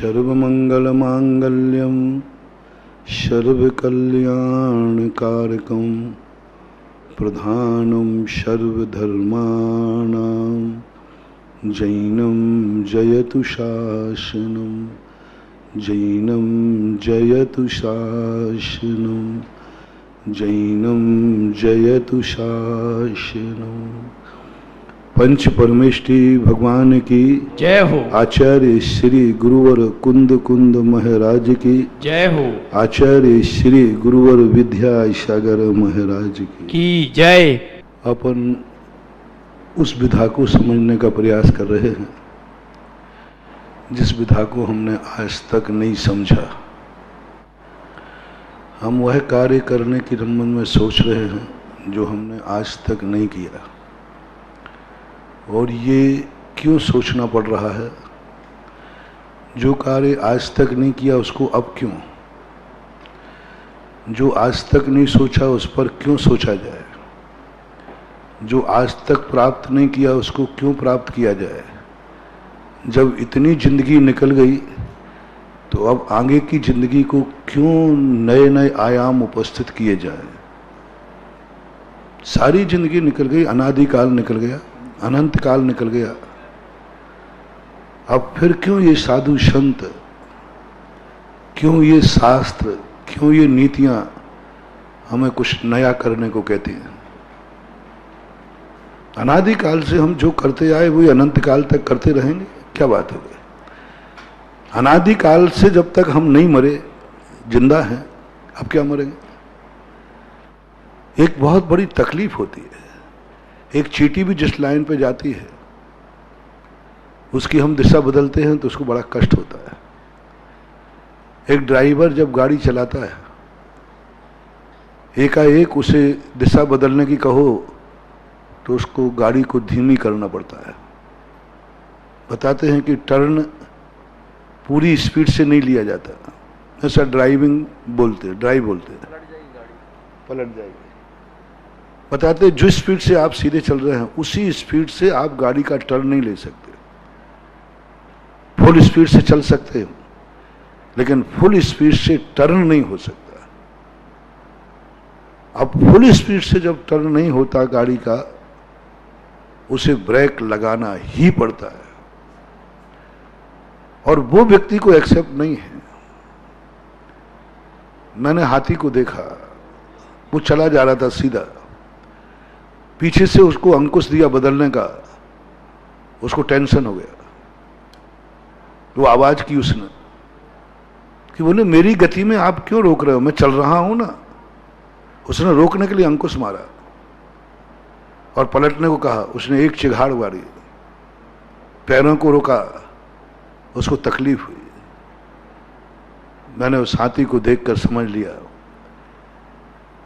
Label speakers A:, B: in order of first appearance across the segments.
A: सर्वमंगलमांगल्यं सर्वकल्याणकारकं प्रधानं सर्वधर्माणां जैनं जयतु शासनं जैनं जयतु शासनं जैनं जयतु शासनं। पंच परमेष्टि भगवान की
B: जय हो।
A: आचार्य श्री गुरुवर कुंद कुंद महाराज की
B: जय हो।
A: आचार्य श्री गुरुवर विद्या सागर महाराज की
B: जय।
A: अपन उस विधा को समझने का प्रयास कर रहे हैं जिस विधा को हमने आज तक नहीं समझा। हम वह कार्य करने की रमन में सोच रहे हैं जो हमने आज तक नहीं किया। और ये क्यों सोचना पड़ रहा है? जो कार्य आज तक नहीं किया उसको अब क्यों? जो आज तक नहीं सोचा उस पर क्यों सोचा जाए? जो आज तक प्राप्त नहीं किया उसको क्यों प्राप्त किया जाए? जब इतनी जिंदगी निकल गई तो अब आगे की जिंदगी को क्यों नए नए आयाम उपस्थित किए जाए? सारी जिंदगी निकल गई, अनादि काल निकल गया, अनंत काल निकल गया। अब फिर क्यों ये साधु संत, क्यों ये शास्त्र, क्यों ये नीतियां हमें कुछ नया करने को कहती हैं? अनादि काल से हम जो करते आए वही अनंत काल तक करते रहेंगे, क्या बात हो गई? अनादि काल से जब तक हम नहीं मरे, जिंदा हैं, अब क्या मरेंगे? एक बहुत बड़ी तकलीफ होती है। एक चींटी भी जिस लाइन पे जाती है उसकी हम दिशा बदलते हैं तो उसको बड़ा कष्ट होता है। एक ड्राइवर जब गाड़ी चलाता है, एकाएक उसे दिशा बदलने की कहो तो उसको गाड़ी को धीमी करना पड़ता है। बताते हैं कि टर्न पूरी स्पीड से नहीं लिया जाता, ऐसा ड्राइव बोलते हैं, पलट जाएगी। बताते जो स्पीड से आप सीधे चल रहे हैं उसी स्पीड से आप गाड़ी का टर्न नहीं ले सकते। फुल स्पीड से चल सकते हो लेकिन फुल स्पीड से टर्न नहीं हो सकता। अब फुल स्पीड से जब टर्न नहीं होता गाड़ी का, उसे ब्रेक लगाना ही पड़ता है और वो व्यक्ति को एक्सेप्ट नहीं है। मैंने हाथी को देखा, वो चला जा रहा था सीधा, पीछे से उसको अंकुश दिया बदलने का, उसको टेंशन हो गया। वो आवाज की उसने कि बोले मेरी गति में आप क्यों रोक रहे हो, मैं चल रहा हूं ना। उसने रोकने के लिए अंकुश मारा और पलटने को कहा। उसने एक चिघाड़ मारी, पैरों को रोका, उसको तकलीफ हुई। मैंने उस हाथी को देखकर समझ लिया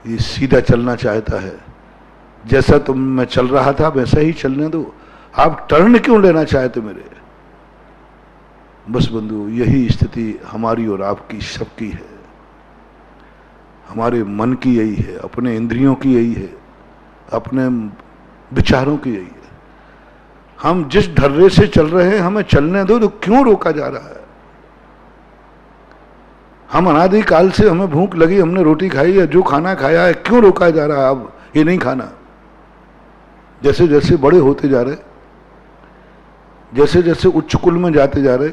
A: ये सीधा चलना चाहता है। जैसा तुम मैं चल रहा था वैसा ही चलने दो, आप टर्न क्यों लेना चाहते मेरे? बस बंधु, यही स्थिति हमारी और आपकी सबकी है। हमारे मन की यही है, अपने इंद्रियों की यही है, अपने विचारों की यही है। हम जिस ढर्रे से चल रहे हैं हमें चलने दो, तो क्यों रोका जा रहा है? हम अनादि काल से हमें भूख लगी, हमने रोटी खाई है, जो खाना खाया है, क्यों रोका जा रहा है अब ये नहीं खाना? जैसे जैसे बड़े होते जा रहे, जैसे जैसे उच्च कुल में जाते जा रहे,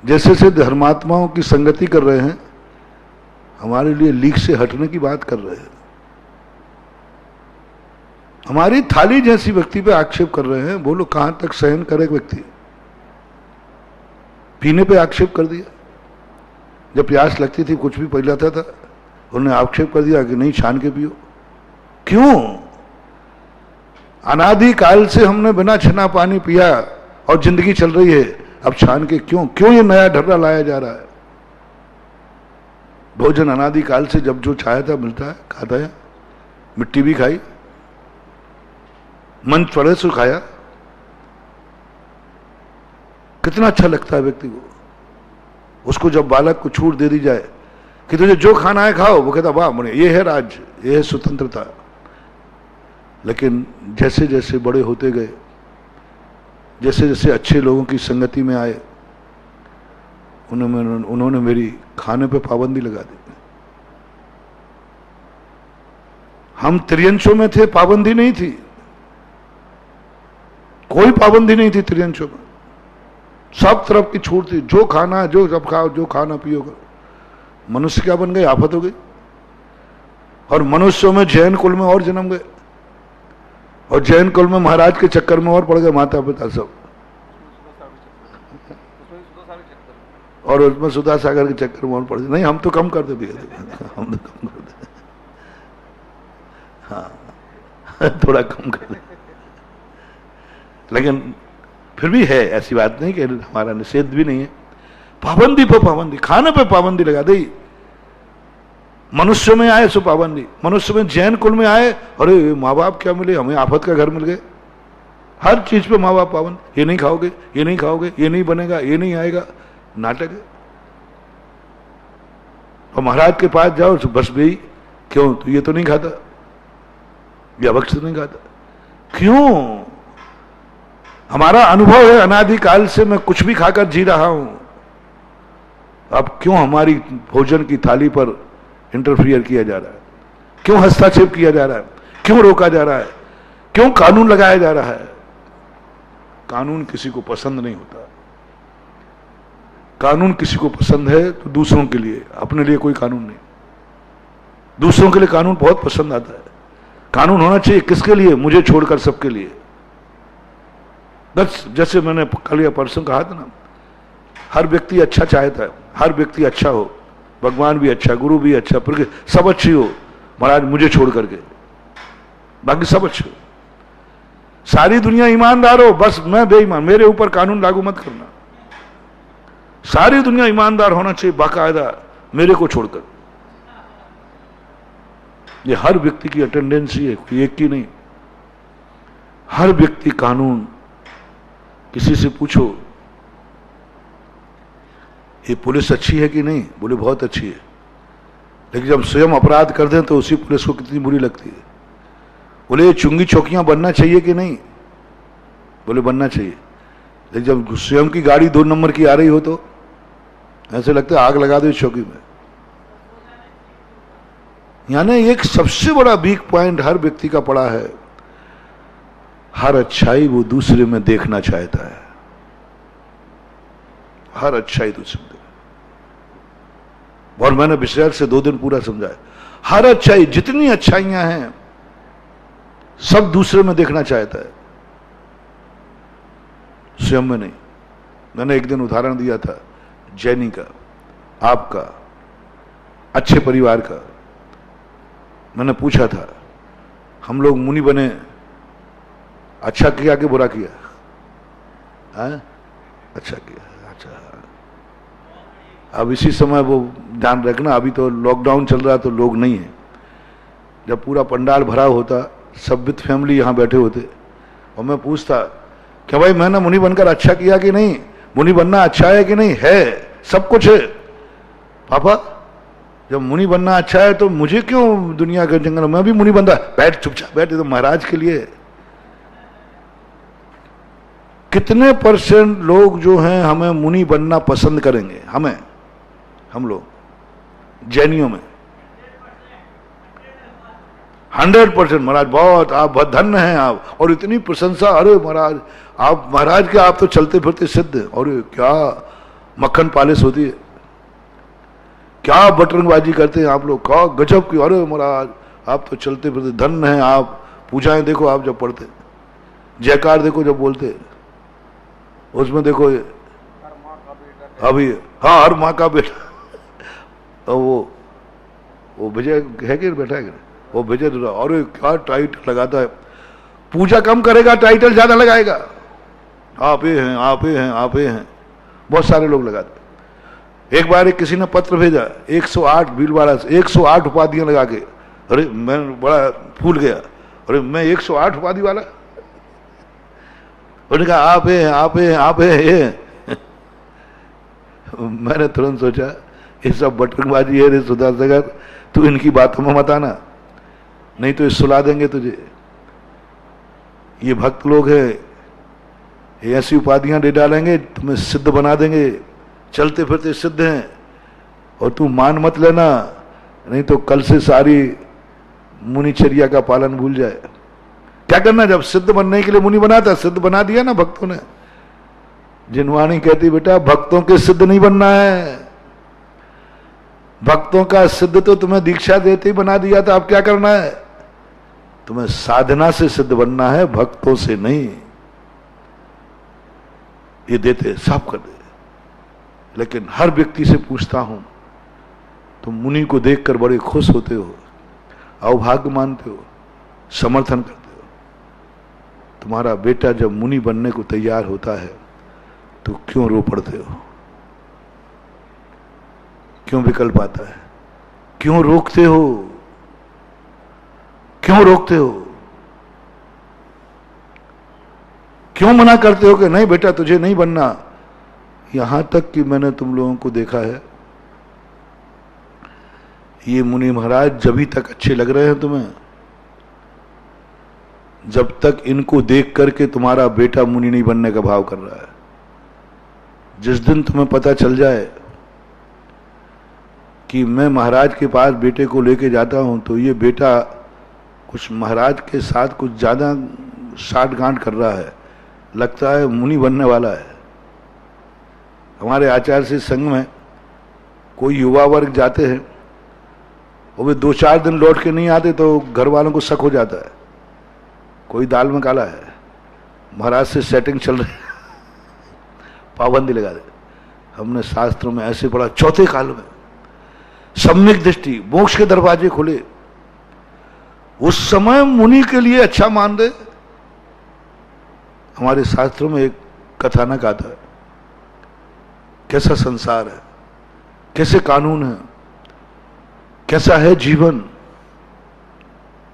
A: जैसे जैसे धर्मात्माओं की संगति कर रहे हैं, हमारे लिए लीक से हटने की बात कर रहे हैं। हमारी थाली जैसी व्यक्ति पे आक्षेप कर रहे हैं। बोलो कहां तक सहन करे व्यक्ति? पीने पे आक्षेप कर दिया। जब प्यास लगती थी, कुछ भी पिलाता था, उन्होंने आक्षेप कर दिया कि नहीं, छान के पियो। क्यों? अनादि काल से हमने बिना छना पानी पिया और जिंदगी चल रही है, अब छान के क्यों? क्यों ये नया ढर्रा लाया जा रहा है? भोजन अनादि काल से जब जो चाहे था मिलता है, खाता है, मिट्टी भी खाई, मन चढ़े से खाया, कितना अच्छा लगता है व्यक्ति को। उसको जब बालक को छूट दे दी जाए कि तुझे जो खाना है खाओ, वो कहता वाह मुझे ये है राज्य, ये है स्वतंत्रता। लेकिन जैसे जैसे बड़े होते गए, जैसे जैसे अच्छे लोगों की संगति में आए, उन्होंने मेरी खाने पे पाबंदी लगा दी। हम त्रियंशों में थे, पाबंदी नहीं थी, कोई पाबंदी नहीं थी त्रियंशों में, सब तरफ की छूट थी, जो खाना जो जब खाओ, जो खाना पियो करो। मनुष्य क्या बन गए, आफत हो गई। और मनुष्यों में जैन कुल में और जन्म गए, और जैन कुल में महाराज के चक्कर में और पड़ गए माता पिता सब, और उसमें सुधा सागर के चक्कर में और पड़ गए। नहीं, हम तो कम कर दे भैया, हम तो कम कर दे, हाँ थोड़ा कम कर दे। लेकिन फिर भी है, ऐसी बात नहीं कि हमारा निषेध भी नहीं है। पाबंदी पर पाबंदी, खाने पे पाबंदी लगा दी। मनुष्य में आए सो पाबंदी, मनुष्य में जैन कुल में आए, अरे माँ बाप क्या मिले, हमें आफत का घर मिल गए। हर चीज पे माँ बाप पाबंद, ये नहीं खाओगे, ये नहीं खाओगे, ये नहीं बनेगा, ये नहीं आएगा, नाटक है। और महाराज के पास जाओ तो बस भाई, क्यों तो ये तो नहीं खाता, ये अभक्ष तो नहीं खाता, क्यों? हमारा अनुभव है अनादिकाल से, मैं कुछ भी खाकर जी रहा हूं, अब क्यों हमारी भोजन की थाली पर इंटरफियर किया जा रहा है, क्यों हस्तक्षेप किया जा रहा है, क्यों रोका जा रहा है, क्यों कानून लगाया जा रहा है? कानून किसी को पसंद नहीं होता। कानून किसी को पसंद है तो दूसरों के लिए, अपने लिए कोई कानून नहीं। दूसरों के लिए कानून बहुत पसंद आता है। कानून होना चाहिए किसके लिए? मुझे छोड़कर सबके लिए। बस जैसे मैंने कल या परसों कहा था ना, हर व्यक्ति अच्छा चाहता है, हर व्यक्ति अच्छा हो, भगवान भी अच्छा, गुरु भी अच्छा, सब अच्छी हो, महाराज मुझे छोड़ करके बाकी सब अच्छे हो। सारी दुनिया ईमानदार हो, बस मैं बेईमान, मेरे ऊपर कानून लागू मत करना। सारी दुनिया ईमानदार होना चाहिए बाकायदा, मेरे को छोड़कर। ये हर व्यक्ति की टेंडेंसी है, कोई एक की नहीं। हर व्यक्ति कानून, किसी से पूछो ये पुलिस अच्छी है कि नहीं, बोले बहुत अच्छी है, लेकिन जब स्वयं अपराध कर दें तो उसी पुलिस को कितनी बुरी लगती है। बोले ये चुंगी चौकियां बनना चाहिए कि नहीं, बोले बनना चाहिए, लेकिन जब स्वयं की गाड़ी 2 नंबर की आ रही हो तो ऐसे लगता है आग लगा दो इस चौकी में। यानी एक सबसे बड़ा वीक पॉइंट हर व्यक्ति का पड़ा है, हर अच्छाई वो दूसरे में देखना चाहता है, हर अच्छाई दूसरे में। और मैंने विषय से 2 दिन पूरा समझाया, हर अच्छाई, जितनी अच्छाइयां हैं सब दूसरे में देखना चाहता है, स्वयं में नहीं। मैंने एक दिन उदाहरण दिया था जैनी का, आपका, अच्छे परिवार का। मैंने पूछा था, हम लोग मुनि बने, अच्छा किया कि बुरा किया? अच्छा किया। अच्छा, अब इसी समय वो ध्यान रखना, अभी तो लॉकडाउन चल रहा तो लोग नहीं है। जब पूरा पंडाल भरा होता, सब विद फैमिली यहां बैठे होते, और मैं पूछता क्या भाई मैंने मुनि बनकर अच्छा किया कि नहीं, मुनि बनना अच्छा है कि नहीं? है, सब कुछ है। पापा जब मुनि बनना अच्छा है तो मुझे क्यों दुनिया के जंगल में, मैं भी मुनि बनता, बैठ चुपचाप बैठ, तो महाराज के लिए। कितने % लोग जो हैं हमें मुनि बनना पसंद करेंगे? हम लोग जैनियों में 100%। महाराज बहुत, आप बहुत धन्य हैं आप, और इतनी प्रशंसा, अरे महाराज आप, महाराज के आप तो चलते फिरते सिद्ध, और क्या मक्खन पालिश होती है, क्या बटरंगबाजी करते हैं आप लोग, क्या गजब की, अरे महाराज आप तो चलते फिरते धन्य हैं आप। पूजाएं देखो आप जब पढ़ते, जयकार देखो जब बोलते, उसमें देखो ये अभी, हाँ हर माँ का बेटा। और वो विजय है कि बैठा है, वो विजय, अरे क्या टाइटल लगाता है। पूजा कम करेगा, टाइटल ज्यादा लगाएगा, आप ये हैं, आप ये हैं, आप ये हैं, बहुत सारे लोग लगाते। एक बार किसी ने पत्र भेजा 108 भीलवाड़ा से, 108 उपाधियां लगा के, अरे मैं बड़ा फूल गया, अरे मैं 108 उपाधि वाला। उन्होंने कहा आप हैं, आप हैं, आप हैं ये। मैंने तुरंत सोचा ये सब बटरबाजी है रे सुधार, तू इनकी बातों में मत आना, नहीं तो ये सुला देंगे तुझे। ये भक्त लोग हैं, ये ऐसी उपाधियां दे डालेंगे, तुम्हें सिद्ध बना देंगे, चलते फिरते सिद्ध हैं, और तू मान मत लेना, नहीं तो कल से सारी मुनिचर्या का पालन भूल जाए। क्या करना, जब सिद्ध बनने के लिए मुनि बनाता, सिद्ध बना दिया ना भक्तों ने। जिनवाणी कहती बेटा भक्तों के सिद्ध नहीं बनना है, भक्तों का सिद्ध तो तुम्हें दीक्षा देते ही बना दिया था, अब क्या करना है, तुम्हें साधना से सिद्ध बनना है, भक्तों से नहीं। ये देते सब कर दे। लेकिन हर व्यक्ति से पूछता हूं, तुम मुनि को देखकर बड़े खुश होते हो, अवभाग्य मानते हो, समर्थन करते हो। तुम्हारा बेटा जब मुनि बनने को तैयार होता है तो क्यों रो पड़ते हो, क्यों विकल्प आता है, क्यों रोकते हो, क्यों रोकते हो, क्यों मना करते हो कि नहीं बेटा तुझे नहीं बनना। यहां तक कि मैंने तुम लोगों को देखा है, ये मुनि महाराज जब तक अच्छे लग रहे हैं तुम्हें, जब तक इनको देख करके तुम्हारा बेटा मुनि नहीं बनने का भाव कर रहा है। जिस दिन तुम्हें पता चल जाए कि मैं महाराज के पास बेटे को लेके जाता हूं तो ये बेटा कुछ महाराज के साथ कुछ ज्यादा साठगांठ कर रहा है, लगता है मुनि बनने वाला है। हमारे आचार्य संघ में कोई युवा वर्ग जाते हैं और वे 2-4 दिन लौट के नहीं आते तो घर वालों को शक हो जाता है, कोई दाल में काला है, महाराज से सेटिंग चल रही है, पाबंदी लगा दे। हमने शास्त्रों में ऐसे पढ़ा, चौथे काल में सम्यक दृष्टि, मोक्ष के दरवाजे खुले, उस समय मुनि के लिए अच्छा मान दे। हमारे शास्त्रों में एक कथानक आता है, कैसा संसार है, कैसे कानून है, कैसा है जीवन,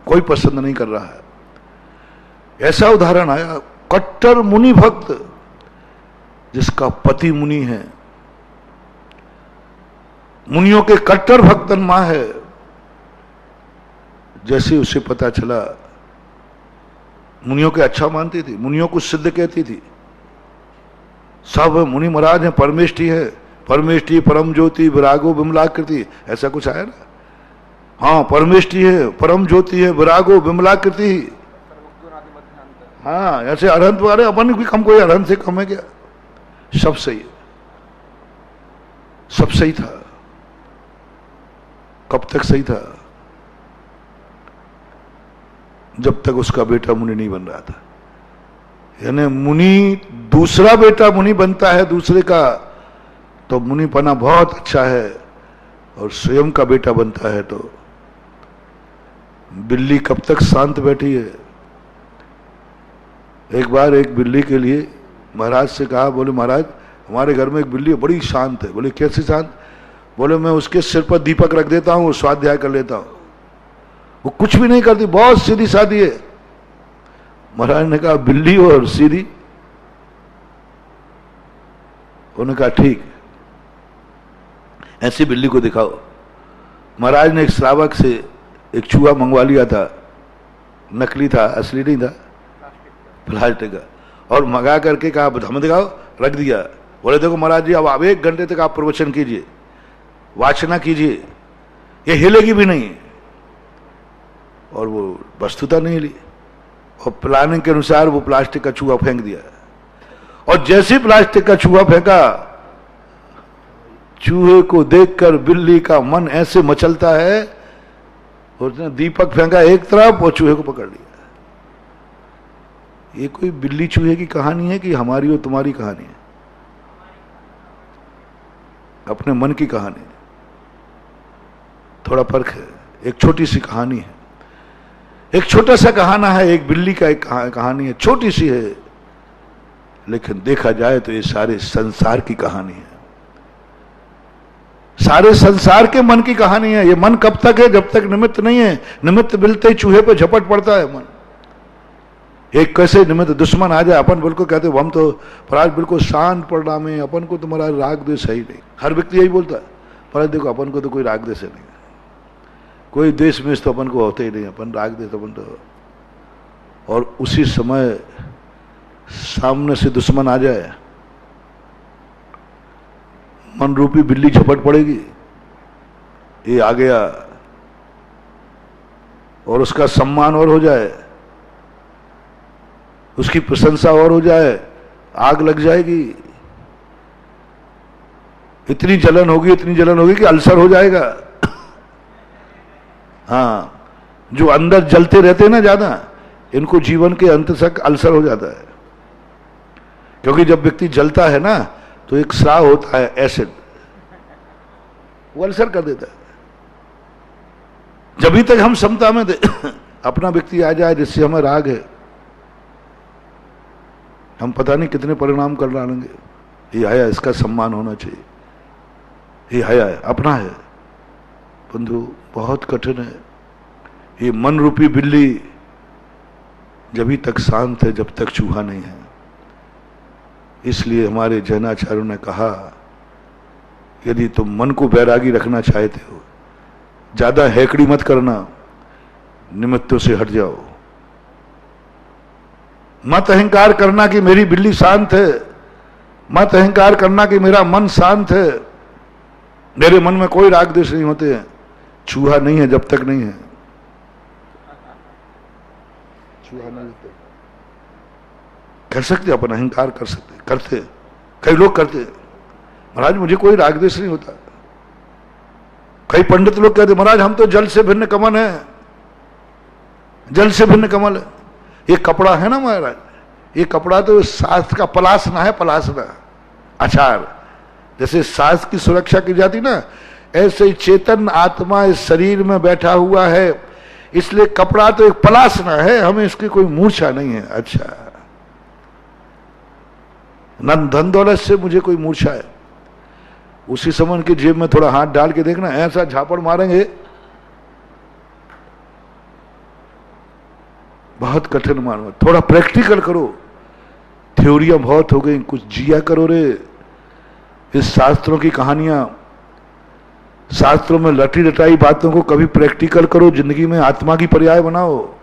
A: कोई पसंद नहीं कर रहा है। ऐसा उदाहरण आया, कट्टर मुनि भक्त जिसका पति मुनि है, मुनियों के कट्टर भक्तन मां है। जैसे उसे पता चला, मुनियों के अच्छा मानती थी, मुनियों को सिद्ध कहती थी, सब मुनि महाराज हैं, परमेष्टि है, परमेष्टि परम ज्योति विरागो विमलाकृति, ऐसा कुछ आया ना। हाँ, परमेष्टि है, परम ज्योति है, विरागो विमलाकृति। हाँ, ऐसे अरहंत वाले, अपन भी कम, कोई अरहंत से कम है क्या? सब सही है, सब सही था। कब तक सही था? जब तक उसका बेटा मुनि नहीं बन रहा था। यानी मुनि, दूसरा बेटा मुनि बनता है दूसरे का तो मुनि पना बहुत अच्छा है, और स्वयं का बेटा बनता है तो बिल्ली कब तक शांत बैठी है। एक बार एक बिल्ली के लिए महाराज से कहा, बोले महाराज हमारे घर में एक बिल्ली बड़ी शांत है। बोले कैसे शांत? बोले मैं उसके सिर पर दीपक रख देता हूं, स्वाध्याय कर लेता हूं, वो कुछ भी नहीं करती, बहुत सीधी सादी है। महाराज ने कहा बिल्ली और सीधी? उन्होंने कहा ठीक, ऐसी बिल्ली को दिखाओ। महाराज ने एक श्रावक से एक चूहा मंगवा लिया था, नकली था, असली नहीं था, प्लास्टिक का, और मंगा करके कहा हमें दिखाओ, रख दिया। बोले देखो महाराज जी अब आप 1 घंटे तक आप प्रवचन कीजिए, वाचना कीजिए, ये हिलेगी भी नहीं। और वो वस्तुता नहीं हिली, और प्लानिंग के अनुसार वो प्लास्टिक का चूहा फेंक दिया। और जैसे प्लास्टिक का चूहा फेंका, चूहे को देखकर बिल्ली का मन ऐसे मचलता है, उसने दीपक फेंका एक तरफ और चूहे को पकड़ लिया। ये कोई बिल्ली चूहे की कहानी है कि हमारी और तुम्हारी कहानी है? अपने मन की कहानी है। थोड़ा फर्क है। एक छोटी सी कहानी है, एक छोटा सा कहाना है, एक बिल्ली का एक कहानी है, छोटी सी है, लेकिन देखा जाए तो ये सारे संसार की कहानी है, सारे संसार के मन की कहानी है। ये मन कब तक है? जब तक निमित्त नहीं है। निमित्त मिलते ही चूहे पे झपट पड़ता है मन। एक कैसे निमित्त दुश्मन आ जाए, अपन बिल्कुल कहते हम तो महाराज बिल्कुल शांत पड़ा में, अपन को तुम्हारा राग द्वेष है ही नहीं। हर व्यक्ति यही बोलता है, पर देखो अपन को तो कोई राग द्वेष नहीं, कोई देश में तो अपन को होते ही नहीं, अपन राग द्वेष अपन तो। और उसी समय सामने से दुश्मन आ जाए, मन रूपी बिल्ली झपट पड़ेगी, ये आ गया, और उसका सम्मान और हो जाए, उसकी प्रशंसा और हो जाए, आग लग जाएगी, इतनी जलन होगी, इतनी जलन होगी कि अल्सर हो जाएगा। हाँ, जो अंदर जलते रहते हैं ना ज्यादा, इनको जीवन के अंत तक अल्सर हो जाता है। क्योंकि जब व्यक्ति जलता है ना तो एक स्राव होता है एसिड, वो अल्सर कर देता है। जब तक हम समता में अपना व्यक्ति आ जाए जिससे हमें राग है, हम पता नहीं कितने परिणाम कर डालेंगे। ये हया, इसका सम्मान होना चाहिए, ये हया है, अपना है। बंधु बहुत कठिन है। ये मन रूपी बिल्ली जब तक शांत है जब तक चूहा नहीं है। इसलिए हमारे जैनाचार्यों ने कहा, यदि तुम मन को बैरागी रखना चाहते हो, ज्यादा हैकड़ी मत करना, निमित्तों से हट जाओ। मत अहंकार करना कि मेरी बिल्ली शांत है, मत अहंकार करना कि मेरा मन शांत है, मेरे मन में कोई राग द्वेष नहीं होते हैं। चूहा नहीं है जब तक नहीं है, चूहा नहीं होते। कर सकते अपन अहंकार कर सकते, करते, कई लोग करते। महाराज मुझे कोई राग द्वेष नहीं होता। कई पंडित लोग कहते महाराज हम तो जल से भिन्न कमल है, जल से भिन्न कमल है। ये कपड़ा है ना महाराज, ये कपड़ा तो शास्त्र का पलासना है, पलासना, अचार। जैसे शास्त्र की सुरक्षा की जाती ना, ऐसे ही चेतन आत्मा इस शरीर में बैठा हुआ है, इसलिए कपड़ा तो एक पलासना है, हमें इसकी कोई मूर्छा नहीं है। अच्छा, न धन दौलत से मुझे कोई मूर्छा है। उसी समय के जेब में थोड़ा हाथ डाल के देखना, ऐसा झापड़ मारेंगे, बहुत कठिन मानो। थोड़ा प्रैक्टिकल करो, थ्योरियां बहुत हो गई, कुछ जिया करो रे। इस शास्त्रों की कहानियां, शास्त्रों में लटी लटाई बातों को कभी प्रैक्टिकल करो, जिंदगी में आत्मा की पर्याय बनाओ।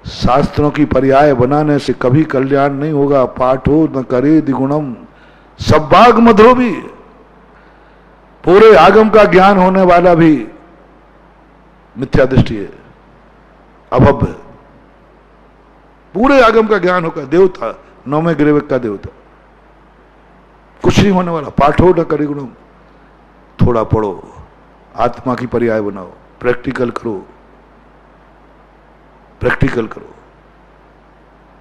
A: शास्त्रों की पर्याय बनाने से कभी कल्याण नहीं होगा। पाठो न करे द्विगुणम सब्बाग मधुरो भी, पूरे आगम का ज्ञान होने वाला भी मिथ्या दृष्टि है, अभव्य है। पूरे आगम का ज्ञान होगा, देवता, नौवें ग्रेवक का देवता, कुछ नहीं होने वाला। पाठो न करे गुणम, थोड़ा पढ़ो, आत्मा की पर्याय बनाओ, प्रैक्टिकल करो, प्रैक्टिकल करो।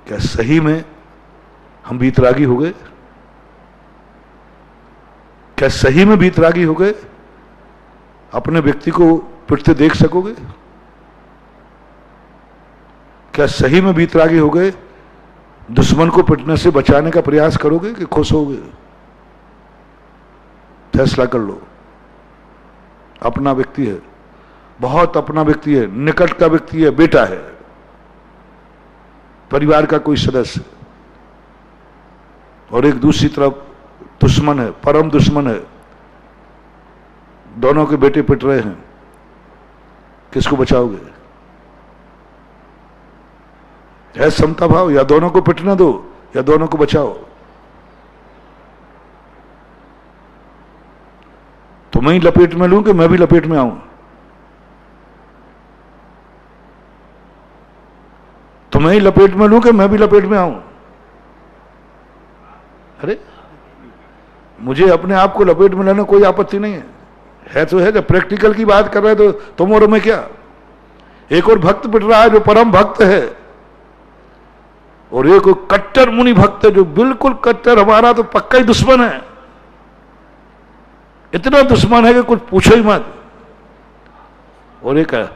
A: क्या सही में हम वीतरागी हो गए? क्या सही में वीतरागी हो गए? अपने व्यक्ति को पिटते देख सकोगे? क्या सही में वीतरागी हो गए? दुश्मन को पिटने से बचाने का प्रयास करोगे कि खुश होगे? फैसला कर लो। अपना व्यक्ति है, बहुत अपना व्यक्ति है, निकट का व्यक्ति है, बेटा है, परिवार का कोई सदस्य, और एक दूसरी तरफ दुश्मन है, परम दुश्मन है। दोनों के बेटे पिट रहे हैं, किसको बचाओगे? है समता भाव, या दोनों को पिटने दो या दोनों को बचाओ। तो मैं ही लपेट में लूं कि मैं भी लपेट में आऊं? तो मैं ही लपेट में लूं कि मैं भी लपेट में आऊं? अरे मुझे अपने आप को लपेट में लेने कोई आपत्ति नहीं है तो है। जब प्रैक्टिकल की बात कर रहे हैं तो तुम और मैं क्या? एक और भक्त पिट रहा है जो परम भक्त है, और एक कट्टर मुनि भक्त है जो बिल्कुल कट्टर, हमारा तो पक्का ही दुश्मन है। इतना दुश्मन है कि कुछ पूछो ही मत। और एक है,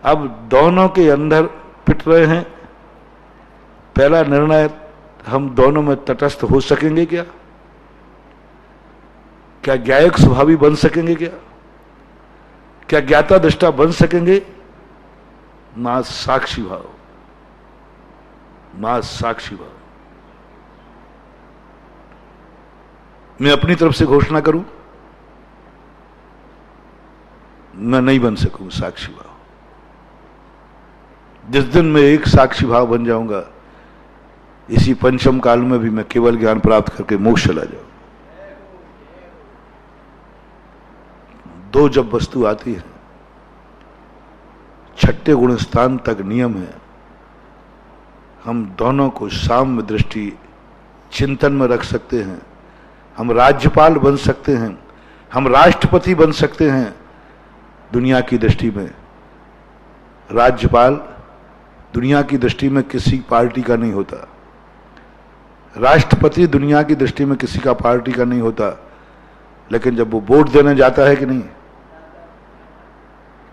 A: अब दोनों के अंदर पिट रहे हैं। पहला निर्णय, हम दोनों में तटस्थ हो सकेंगे क्या? क्या ज्ञायक स्वभावी बन सकेंगे क्या? क्या ज्ञाता दृष्टा बन सकेंगे? ना साक्षी भाव, ना साक्षी भाव। मैं अपनी तरफ से घोषणा करूं, मैं नहीं बन सकूंगा साक्षी भाव। जिस दिन मैं एक साक्षी भाव बन जाऊंगा, इसी पंचम काल में भी मैं केवल ज्ञान प्राप्त करके मोक्ष चला जाऊं। दो जब वस्तु आती है, छठे गुण स्थान तक नियम है, हम दोनों को साम्य दृष्टि चिंतन में रख सकते हैं। हम राज्यपाल बन सकते हैं, हम राष्ट्रपति बन सकते हैं। दुनिया की दृष्टि में राज्यपाल दुनिया की दृष्टि में किसी पार्टी का नहीं होता, राष्ट्रपति दुनिया की दृष्टि में किसी का पार्टी का नहीं होता। लेकिन जब वो वोट देने जाता है कि नहीं,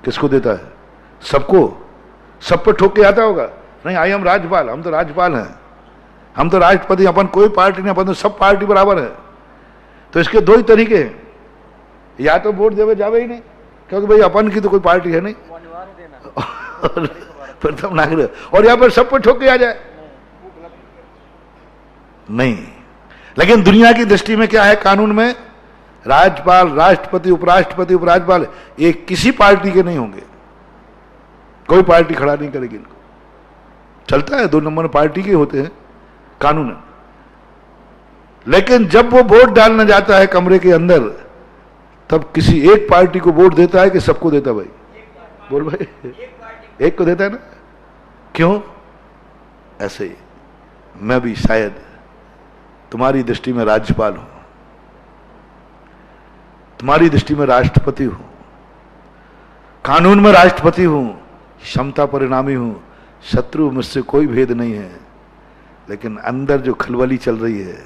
A: किसको देता है? सबको, सब पे ठोक के आता होगा, नहीं आई हम राज्यपाल, हम तो राज्यपाल हैं, हम तो राष्ट्रपति, अपन कोई पार्टी नहीं, अपन तो सब पार्टी बराबर है। तो इसके दो ही तरीके हैं, या तो वोट देवे जावे ही नहीं, क्योंकि भाई अपन की तो कोई पार्टी है नहीं, प्रथम नागरिक, और यहां पर सब पे ठोक के आ जाए नहीं। लेकिन दुनिया की दृष्टि में क्या है? कानून में राज्यपाल, राष्ट्रपति, उपराष्ट्रपति, उपराज्यपाल एक किसी पार्टी के नहीं होंगे, कोई पार्टी खड़ा नहीं करेगी इनको। चलता है, 2 नंबर पार्टी के होते हैं कानून। लेकिन जब वो वोट डालने जाता है कमरे के अंदर, तब किसी एक पार्टी को वोट देता है कि सबको देता है? भाई बोल भाई, एक को देता है ना। क्यों? ऐसे ही मैं भी शायद तुम्हारी दृष्टि में राज्यपाल हूं, तुम्हारी दृष्टि में राष्ट्रपति हूं, कानून में राष्ट्रपति हूं, क्षमता परिणामी हूं, शत्रु मुझसे कोई भेद नहीं है। लेकिन अंदर जो खलबली चल रही है,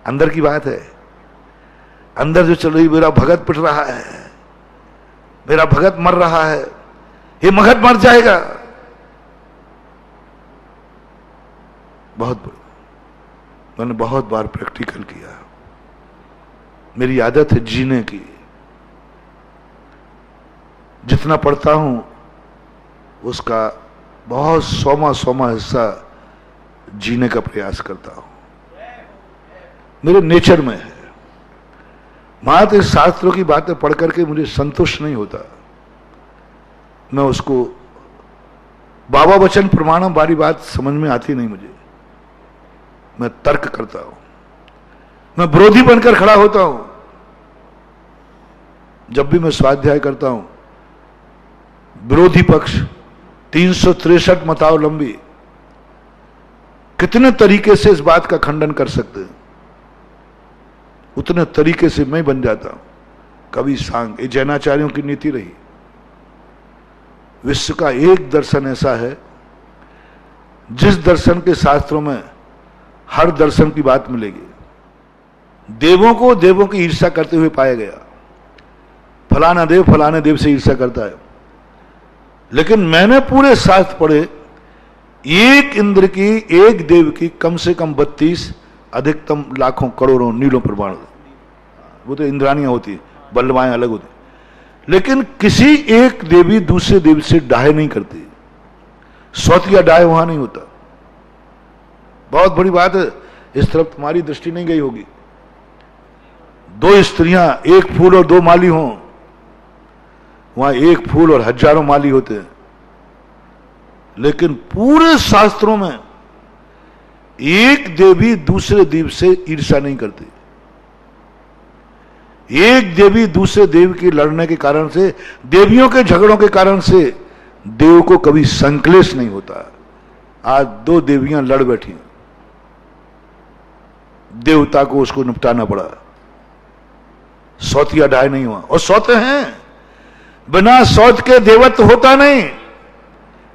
A: अंदर की बात है, अंदर जो चल रही, मेरा भगत पिट रहा है, मेरा भगत मर रहा है, ये मगध मर जाएगा। मैंने बहुत बार प्रैक्टिकल किया, मेरी आदत है जीने की। जितना पढ़ता हूं उसका बहुत 100वां हिस्सा जीने का प्रयास करता हूं, मेरे नेचर में है। मात्र इस शास्त्रों की बातें पढ़ करके मुझे संतुष्ट नहीं होता, मैं उसको बाबा वचन प्रमाणम वाली बात समझ में आती नहीं मुझे, मैं तर्क करता हूं, मैं विरोधी बनकर खड़ा होता हूं। जब भी मैं स्वाध्याय करता हूं, विरोधी पक्ष 363 मतावलंबी कितने तरीके से इस बात का खंडन कर सकते हैं, उतने तरीके से मैं बन जाता हूं। कभी सांग, ये जैनाचार्यों की नीति रही। विश्व का एक दर्शन ऐसा है जिस दर्शन के शास्त्रों में हर दर्शन की बात मिलेगी। देवों को देवों की ईर्ष्या करते हुए पाया गया, फलाना देव फलाने देव से ईर्ष्या करता है। लेकिन मैंने पूरे शास्त्र पढ़े, एक इंद्र की, एक देव की कम से कम 32, अधिकतम लाखों करोड़ों नीलों प्रमाण, वो तो इंद्रानियां होती, बल्लवाएं अलग होती। लेकिन किसी एक देवी दूसरे देवी से डाहे नहीं करती, सौतिया डाहे वहां नहीं होता। बहुत बड़ी बात है, इस तरफ तुम्हारी दृष्टि नहीं गई होगी। 2 स्त्रियां, एक फूल और 2 माली हों, वहां एक फूल और हजारों माली होते हैं। लेकिन पूरे शास्त्रों में एक देवी दूसरे देव से ईर्ष्या नहीं करती। एक देवी दूसरे देव की लड़ने के कारण से, देवियों के झगड़ों के कारण से देव को कभी संक्लेश नहीं होता। आज 2 देवियां लड़ बैठी, देवता को उसको निपटाना पड़ा, सौतिया ढाई नहीं हुआ। और सौते हैं, बिना सौत के देवत्व होता नहीं।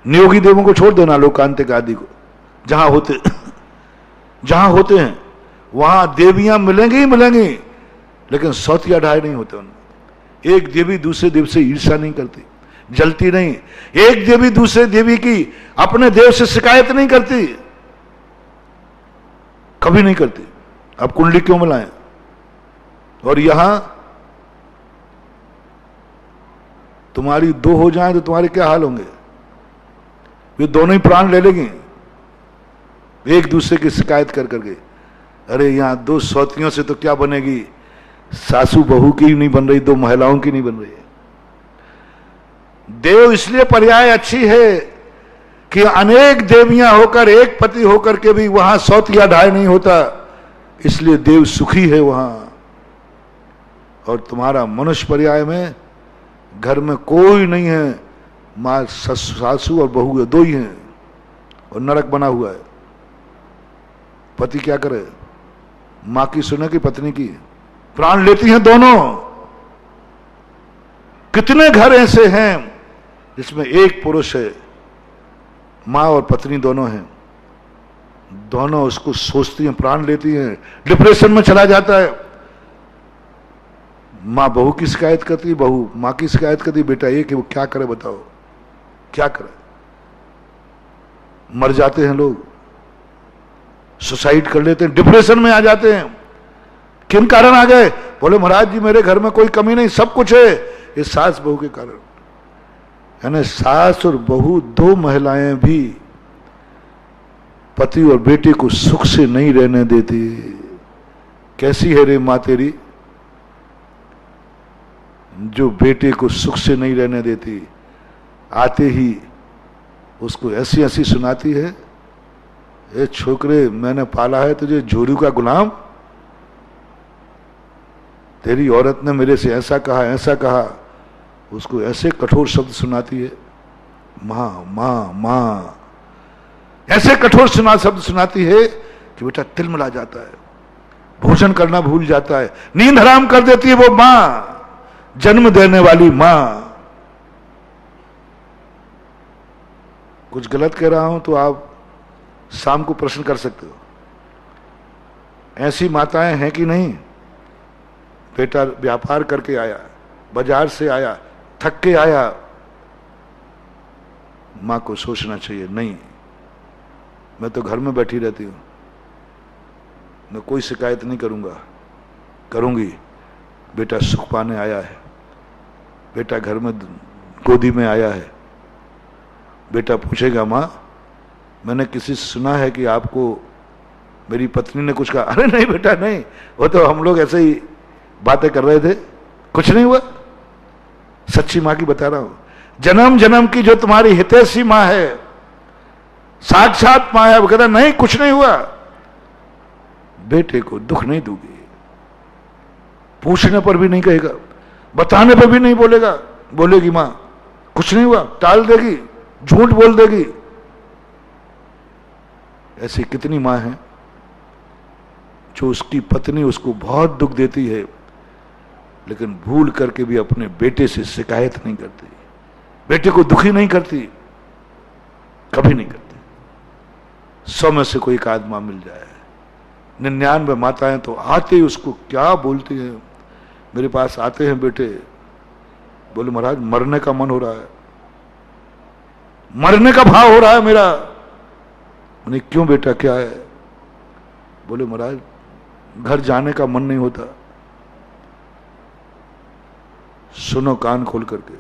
A: नियोगी देवों को छोड़ देना, लोकांतिक आदि को, जहां होते हैं वहां देवियां मिलेंगी ही मिलेंगी, लेकिन सौतिया ढाई नहीं होते उनमें। एक देवी दूसरे देव से ईर्ष्या नहीं करती, जलती नहीं। एक देवी दूसरे देवी की अपने देव से शिकायत नहीं करती, कभी नहीं करती। अब कुंडली क्यों मिलाएं? और यहां तुम्हारी 2 हो जाएं तो तुम्हारे क्या हाल होंगे? वे दोनों ही प्राण ले लेंगे एक दूसरे की शिकायत कर करके। अरे यहां 2 सौतियों से तो क्या बनेगी, सासू बहू की नहीं बन रही, 2 महिलाओं की नहीं बन रही है। देव इसलिए पर्याय अच्छी है कि अनेक देवियां होकर, एक पति होकर के भी वहां सौतिया ढाई नहीं होता, इसलिए देव सुखी है वहां। और तुम्हारा मनुष्य पर्याय में घर में कोई नहीं है, माँ सासू और बहू है, दो ही हैं, और नरक बना हुआ है। पति क्या करे, माँ की सुने कि पत्नी की? प्राण लेती हैं दोनों। कितने घर ऐसे हैं जिसमें एक पुरुष है, माँ और पत्नी दोनों हैं, दोनों उसको सोचती हैं, प्राण लेती हैं, डिप्रेशन में चला जाता है। माँ बहू की शिकायत करती, बहू माँ की शिकायत करती, बेटा ये कि वो क्या करे बताओ, क्या करे? मर जाते हैं लोग, सुसाइड कर लेते हैं, डिप्रेशन में आ जाते हैं। किन कारण आ गए? बोले महाराज जी मेरे घर में कोई कमी नहीं, सब कुछ है, ये सास बहू के कारण। यानी सास और बहू दो महिलाएं भी पति और बेटे को सुख से नहीं रहने देती। कैसी है रे माँ तेरी जो बेटे को सुख से नहीं रहने देती? आते ही उसको ऐसी ऐसी सुनाती है, ए छोकरे मैंने पाला है तुझे झोरू का गुलाम, तेरी औरत ने मेरे से ऐसा कहा ऐसा कहा। उसको ऐसे कठोर शब्द सुनाती है, माँ माँ माँ, ऐसे कठोर शब्द सुनाती है कि बेटा तिलमिला जाता है, भोजन करना भूल जाता है, नींद हराम कर देती है वो माँ, जन्म देने वाली माँ। कुछ गलत कह रहा हूं तो आप शाम को प्रश्न कर सकते हो। ऐसी माताएं हैं कि नहीं? बेटा व्यापार करके आया, बाजार से आया, थक के आया, मां को सोचना चाहिए नहीं मैं तो घर में बैठी रहती हूं, मैं कोई शिकायत नहीं करूंगी। बेटा सुख पाने आया है, बेटा घर में गोदी में आया है। बेटा पूछेगा मां मैंने किसी से सुना है कि आपको मेरी पत्नी ने कुछ कहा? अरे नहीं बेटा नहीं, वो तो हम लोग ऐसे ही बातें कर रहे थे, कुछ नहीं हुआ। सच्ची मां की बता रहा हूं, जन्म जन्म की जो तुम्हारी हितैषी मां है, साक्षात मां है, वो कहता नहीं कुछ नहीं हुआ, बेटे को दुख नहीं दूंगी। पूछने पर भी नहीं कहेगा, बताने पर भी नहीं बोलेगी मां कुछ नहीं हुआ, टाल देगी, झूठ बोल देगी। ऐसी कितनी मां हैं जो उसकी पत्नी उसको बहुत दुख देती है, लेकिन भूल करके भी अपने बेटे से शिकायत नहीं करती, बेटे को दुखी नहीं करती, कभी नहीं करती। 100 में से कोई एक आध मां मिल जाए। 99 माताएं तो आते ही उसको क्या बोलती हैं। मेरे पास आते हैं बेटे, बोले महाराज मरने का मन हो रहा है, मरने का भाव हो रहा है मेरा। मैंने क्यों बेटा क्या है? बोले महाराज घर जाने का मन नहीं होता। सुनो कान खोल करके,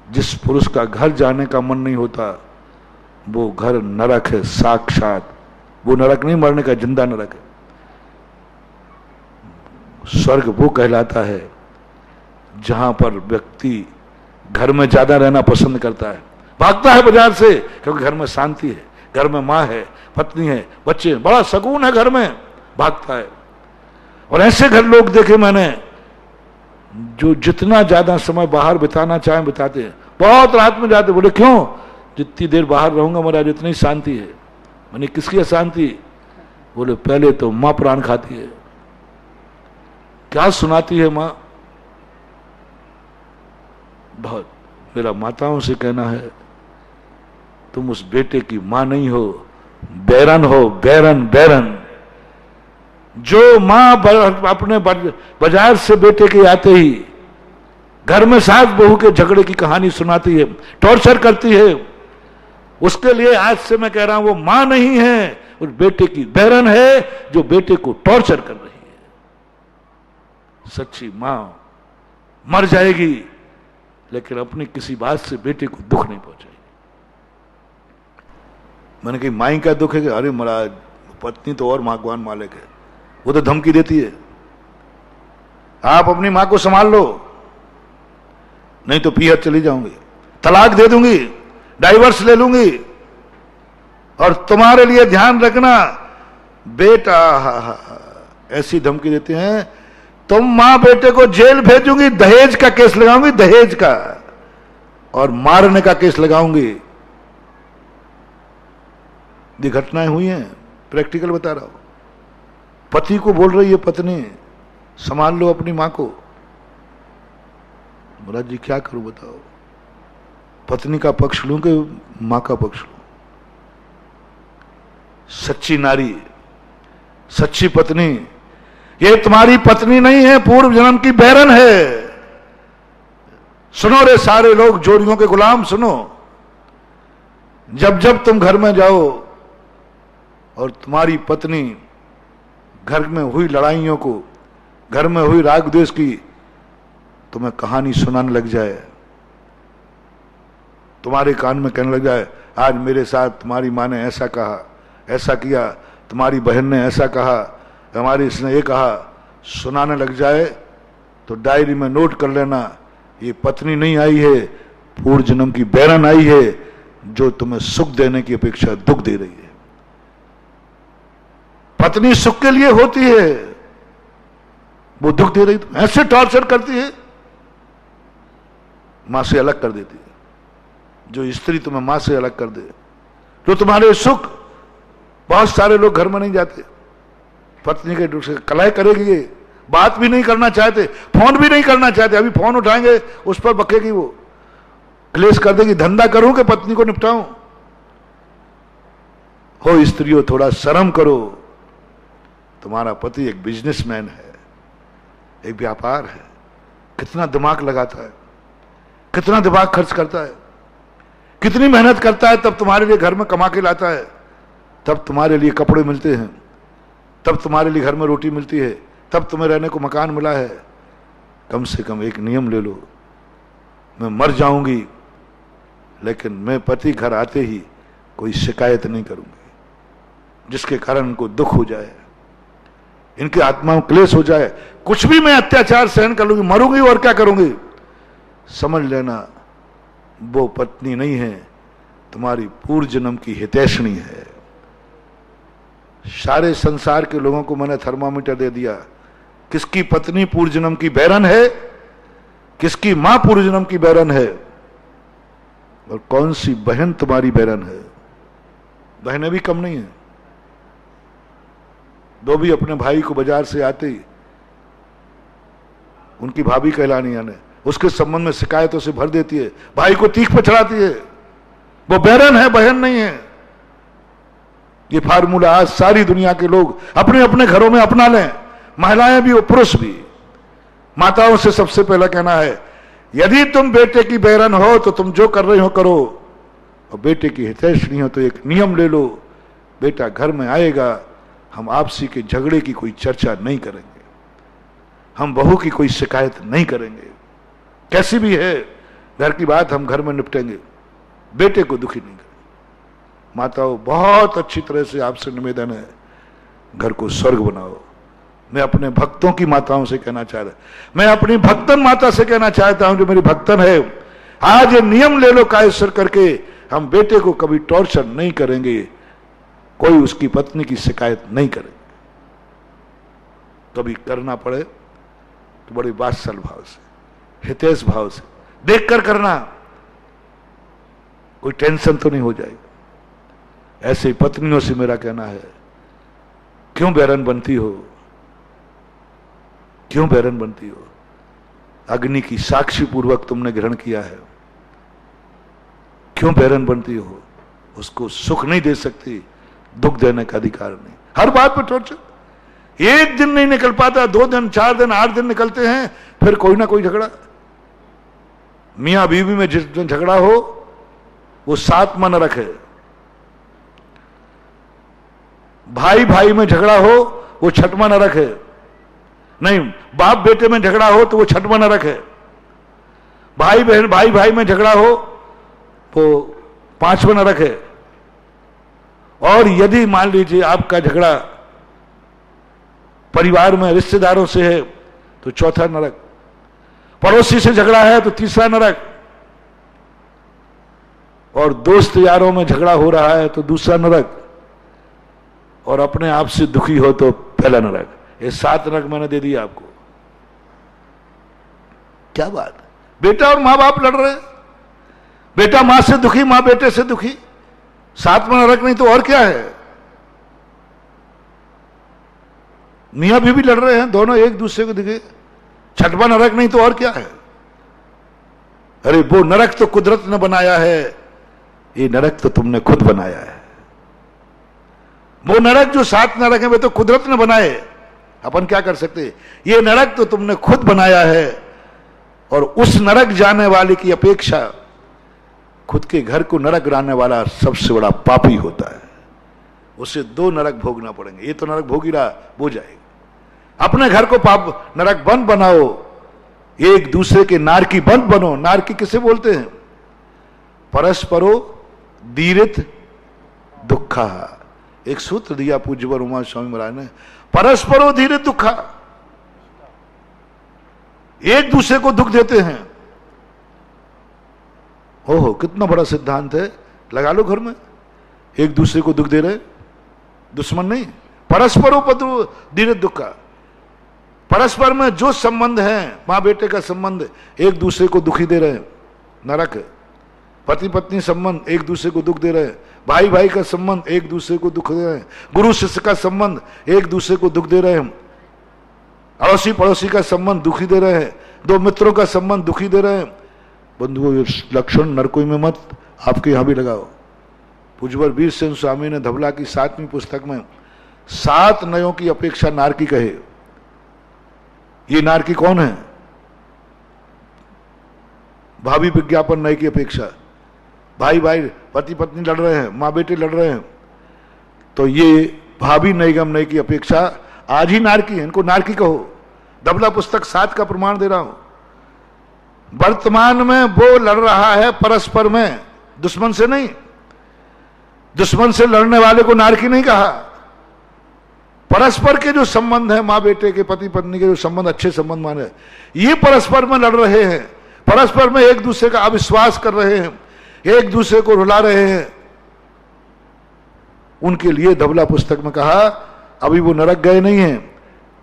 A: जिस पुरुष का घर जाने का मन नहीं होता वो घर नरक है साक्षात। वो नरक नहीं मरने का, जिंदा नरक है। स्वर्ग वो कहलाता है जहां पर व्यक्ति घर में ज्यादा रहना पसंद करता है, भागता है बाजार से, क्योंकि घर में शांति है, घर में माँ है, पत्नी है, बच्चे, बड़ा सुकून है घर में, भागता है। और ऐसे घर लोग देखे मैंने जो जितना ज्यादा समय बाहर बिताना चाहे बिताते हैं, बहुत रात में जाते, बोले क्यों? जितनी देर बाहर रहूंगा महाराज इतनी शांति है। मैंने किसकी अशांति? बोले पहले तो मां प्राण खाती है। क्या सुनाती है मां? बहुत। मेरा माताओं से कहना है तुम उस बेटे की मां नहीं हो, बैरन हो, बैरन बैरन। जो मां अपने बाजार से बेटे के आते ही घर में सास बहू के झगड़े की कहानी सुनाती है, टॉर्चर करती है, उसके लिए आज से मैं कह रहा हूं वो मां नहीं है, उस बेटे की बैरन है जो बेटे को टॉर्चर कर रही है। सच्ची मां मर जाएगी लेकिन अपनी किसी बात से बेटे को दुख नहीं पहुंचाएगी। मैंने कही माई का दुख है कि अरे महाराज पत्नी तो और भगवान मालिक है, वो तो धमकी देती है आप अपनी मां को संभाल लो नहीं तो पीहर चली जाऊंगी, तलाक दे दूंगी, डाइवर्स ले लूंगी, और तुम्हारे लिए ध्यान रखना बेटा। ऐसी धमकी देते हैं तुम मां बेटे को जेल भेजूंगी, दहेज का केस लगाऊंगी, दहेज का, और मारने का केस लगाऊंगी। ये घटनाएं हुई हैं, प्रैक्टिकल बता रहा हूं। पति को बोल रही है पत्नी, संभाल लो अपनी मां को। बोला जी क्या करूं बताओ, पत्नी का पक्ष लूं कि मां का पक्ष लूं? सच्ची नारी, सच्ची पत्नी, ये तुम्हारी पत्नी नहीं है, पूर्व जन्म की बैरन है। सुनो रे सारे लोग, जोड़ियों के गुलाम सुनो। जब जब तुम घर में जाओ और तुम्हारी पत्नी घर में हुई लड़ाइयों को, घर में हुई राग द्वेष की तुम्हें कहानी सुनाने लग जाए, तुम्हारे कान में कहने लग जाए, आज मेरे साथ तुम्हारी माँ ने ऐसा कहा, ऐसा किया, तुम्हारी बहन ने ऐसा कहा, हमारी इसने ये कहा, सुनाने लग जाए, तो डायरी में नोट कर लेना, ये पत्नी नहीं आई है, पूर्व जन्म की बैरन आई है, जो तुम्हें सुख देने की अपेक्षा दुख दे रही है। पत्नी सुख के लिए होती है, वो दुख दे रही, तो ऐसे टॉर्चर करती है, मां से अलग कर देती है। जो स्त्री तुम्हें मां से अलग कर दे, तो तुम्हारे सुख, बहुत सारे लोग घर में नहीं जाते, पत्नी के दुख से कलह करेगी, ये बात भी नहीं करना चाहते, फोन भी नहीं करना चाहते, अभी फोन उठाएंगे उस पर बकेगी, वो क्लेश कर देगी, धंधा करूं कि पत्नी को निपटाऊं। हो स्त्रियों, थोड़ा शर्म करो, तुम्हारा पति एक बिजनेसमैन है, एक व्यापार है, कितना दिमाग लगाता है, कितना दिमाग खर्च करता है, कितनी मेहनत करता है, तब तुम्हारे लिए घर में कमा के लाता है, तब तुम्हारे लिए कपड़े मिलते हैं, तब तुम्हारे लिए घर में रोटी मिलती है, तब तुम्हें रहने को मकान मिला है। कम से कम एक नियम ले लो, मैं मर जाऊंगी लेकिन मैं पति घर आते ही कोई शिकायत नहीं करूंगी, जिसके कारण उनको दुख हो जाए, इनकी आत्मा में क्लेश हो जाए, कुछ भी मैं अत्याचार सहन कर लूंगी, मरूंगी और क्या करूंगी। समझ लेना वो पत्नी नहीं है, तुम्हारी पूर्व जन्म की हितैषणी है। सारे संसार के लोगों को मैंने थर्मामीटर दे दिया, किसकी पत्नी पूर्व जन्म की बैरन है, किसकी मां पूर्व जन्म की बैरन है, और कौन सी बहन तुम्हारी बैरन है। बहनें भी कम नहीं है, दो भी अपने भाई को बाजार से आते ही उनकी भाभी कहलानी आने, उसके संबंध में शिकायतों से भर देती है, भाई को तीख पर चढ़ाती है, वो बैरन है, बहन नहीं है। ये फार्मूला आज सारी दुनिया के लोग अपने अपने घरों में अपना लें, महिलाएं भी और पुरुष भी। माताओं से सबसे पहला कहना है, यदि तुम बेटे की बैरन हो तो तुम जो कर रही हो करो, और बेटे की हितैषणी हो तो एक नियम ले लो, बेटा घर में आएगा, हम आपसी के झगड़े की कोई चर्चा नहीं करेंगे, हम बहू की कोई शिकायत नहीं करेंगे, कैसी भी है घर की बात हम घर में निपटेंगे, बेटे को दुखी नहीं करेंगे। माताओं, बहुत अच्छी तरह से आपसे निवेदन है, घर को स्वर्ग बनाओ। मैं अपने भक्तों की माताओं से कहना चाह रहा, मैं अपनी भक्तन माता से कहना चाहता हूं जो मेरी भक्तन है, आज ये नियम ले लो कायस्वर करके, हम बेटे को कभी टॉर्चर नहीं करेंगे, कोई उसकी पत्नी की शिकायत नहीं करेंगे। कभी करना पड़े तो बड़े वात्सल भाव से, हितैष भाव से देखकर करना, कोई टेंशन तो नहीं हो जाएगा। ऐसे ही पत्नियों से मेरा कहना है, क्यों बैरन बनती हो, क्यों बैरन बनती हो? अग्नि की साक्षी पूर्वक तुमने ग्रहण किया है, क्यों बैरन बनती हो? उसको सुख नहीं दे सकती, दुख देने का अधिकार नहीं। हर बात पर टॉर्चर, एक दिन नहीं निकल पाता, 2 दिन 4 दिन 8 दिन निकलते हैं, फिर कोई ना कोई झगड़ा। मियां बीवी में जिस दिन झगड़ा हो वो 7वां नरक है, भाई भाई में झगड़ा हो वो 6वां नरक है, नहीं बाप बेटे में झगड़ा हो तो वो 6वां नरक है, भाई बहन भाई भाई में झगड़ा हो वो 5वां नरक है, और यदि मान लीजिए आपका झगड़ा परिवार में रिश्तेदारों से है तो 4था नरक, पड़ोसी से झगड़ा है तो 3रा नरक, और दोस्त यारों में झगड़ा हो रहा है तो 2रा नरक, और अपने आप से दुखी हो तो पहला नरक। ये 7 नरक मैंने दे दिया आपको। क्या बात, बेटा और मां बाप लड़ रहे हैं, बेटा मां से दुखी, मां बेटे से दुखी, साथ में नरक नहीं तो और क्या है। मियां बीवी लड़ रहे हैं, दोनों एक दूसरे को दिखे, छठवां नरक नहीं तो और क्या है। अरे वो नरक तो कुदरत ने बनाया है, ये नरक तो तुमने खुद बनाया है। वो नरक जो 7 नरक है वे तो कुदरत ने बनाए, अपन क्या कर सकते। ये नरक तो तुमने खुद बनाया है, और उस नरक जाने वाले की अपेक्षा खुद के घर को नरक बनाने वाला सबसे बड़ा पापी होता है। उसे 2 नरक भोगना पड़ेंगे, ये तो नरक भोग ही रहा, वो जाएगा। अपने घर को पाप नरक बंद बनाओ, एक दूसरे के नारकी बंद बनो। नारकी किसे बोलते हैं? परस्परो दीरित दुखा। एक सूत्र दिया पूज्य उमा स्वामी महाराज ने, परस्परो दीरित दुखा। एक दूसरे को दुख देते हैं। ओहो, कितना बड़ा सिद्धांत है, लगा लो घर में। एक दूसरे को दुख दे रहे, दुश्मन नहीं, परस्परो दीरित दुखा। परस्पर में जो संबंध है, मां बेटे का संबंध, एक दूसरे को दुखी दे रहे हैं, नरक है। पति पत्नी संबंध एक दूसरे को दुख दे रहे हैं, भाई भाई का संबंध एक दूसरे को दुख दे रहे हैं, गुरु शिष्य का संबंध एक दूसरे को दुख दे रहे हैं, अड़ोसी पड़ोसी का संबंध दुखी दे रहे हैं, 2 मित्रों का संबंध दुखी दे रहे हैं। बंधुओं, लक्षण नरकों में मत आपके यहां भी लगाओ। पूज्यवर वीर सेन स्वामी ने धवला की 7वीं पुस्तक में 7 नयों की अपेक्षा नारकी कहे। ये नारकी कौन है? भावी विज्ञापन नय की अपेक्षा। भाई भाई पति पत्नी लड़ रहे हैं, मां बेटे लड़ रहे हैं, तो ये भावी नयगम नय की अपेक्षा आज ही नारकी है, इनको नारकी कहो। धवला पुस्तक 7 का प्रमाण दे रहा हूं। वर्तमान में वो लड़ रहा है परस्पर में, दुश्मन से नहीं। दुश्मन से लड़ने वाले को नारकी नहीं कहा। परस्पर के जो संबंध है, मां बेटे के, पति पत्नी के जो संबंध, अच्छे संबंध माने, ये परस्पर में लड़ रहे हैं, परस्पर में एक दूसरे का अविश्वास कर रहे हैं, एक दूसरे को रुला रहे हैं, उनके लिए धवला पुस्तक में कहा अभी वो नरक गए नहीं हैं,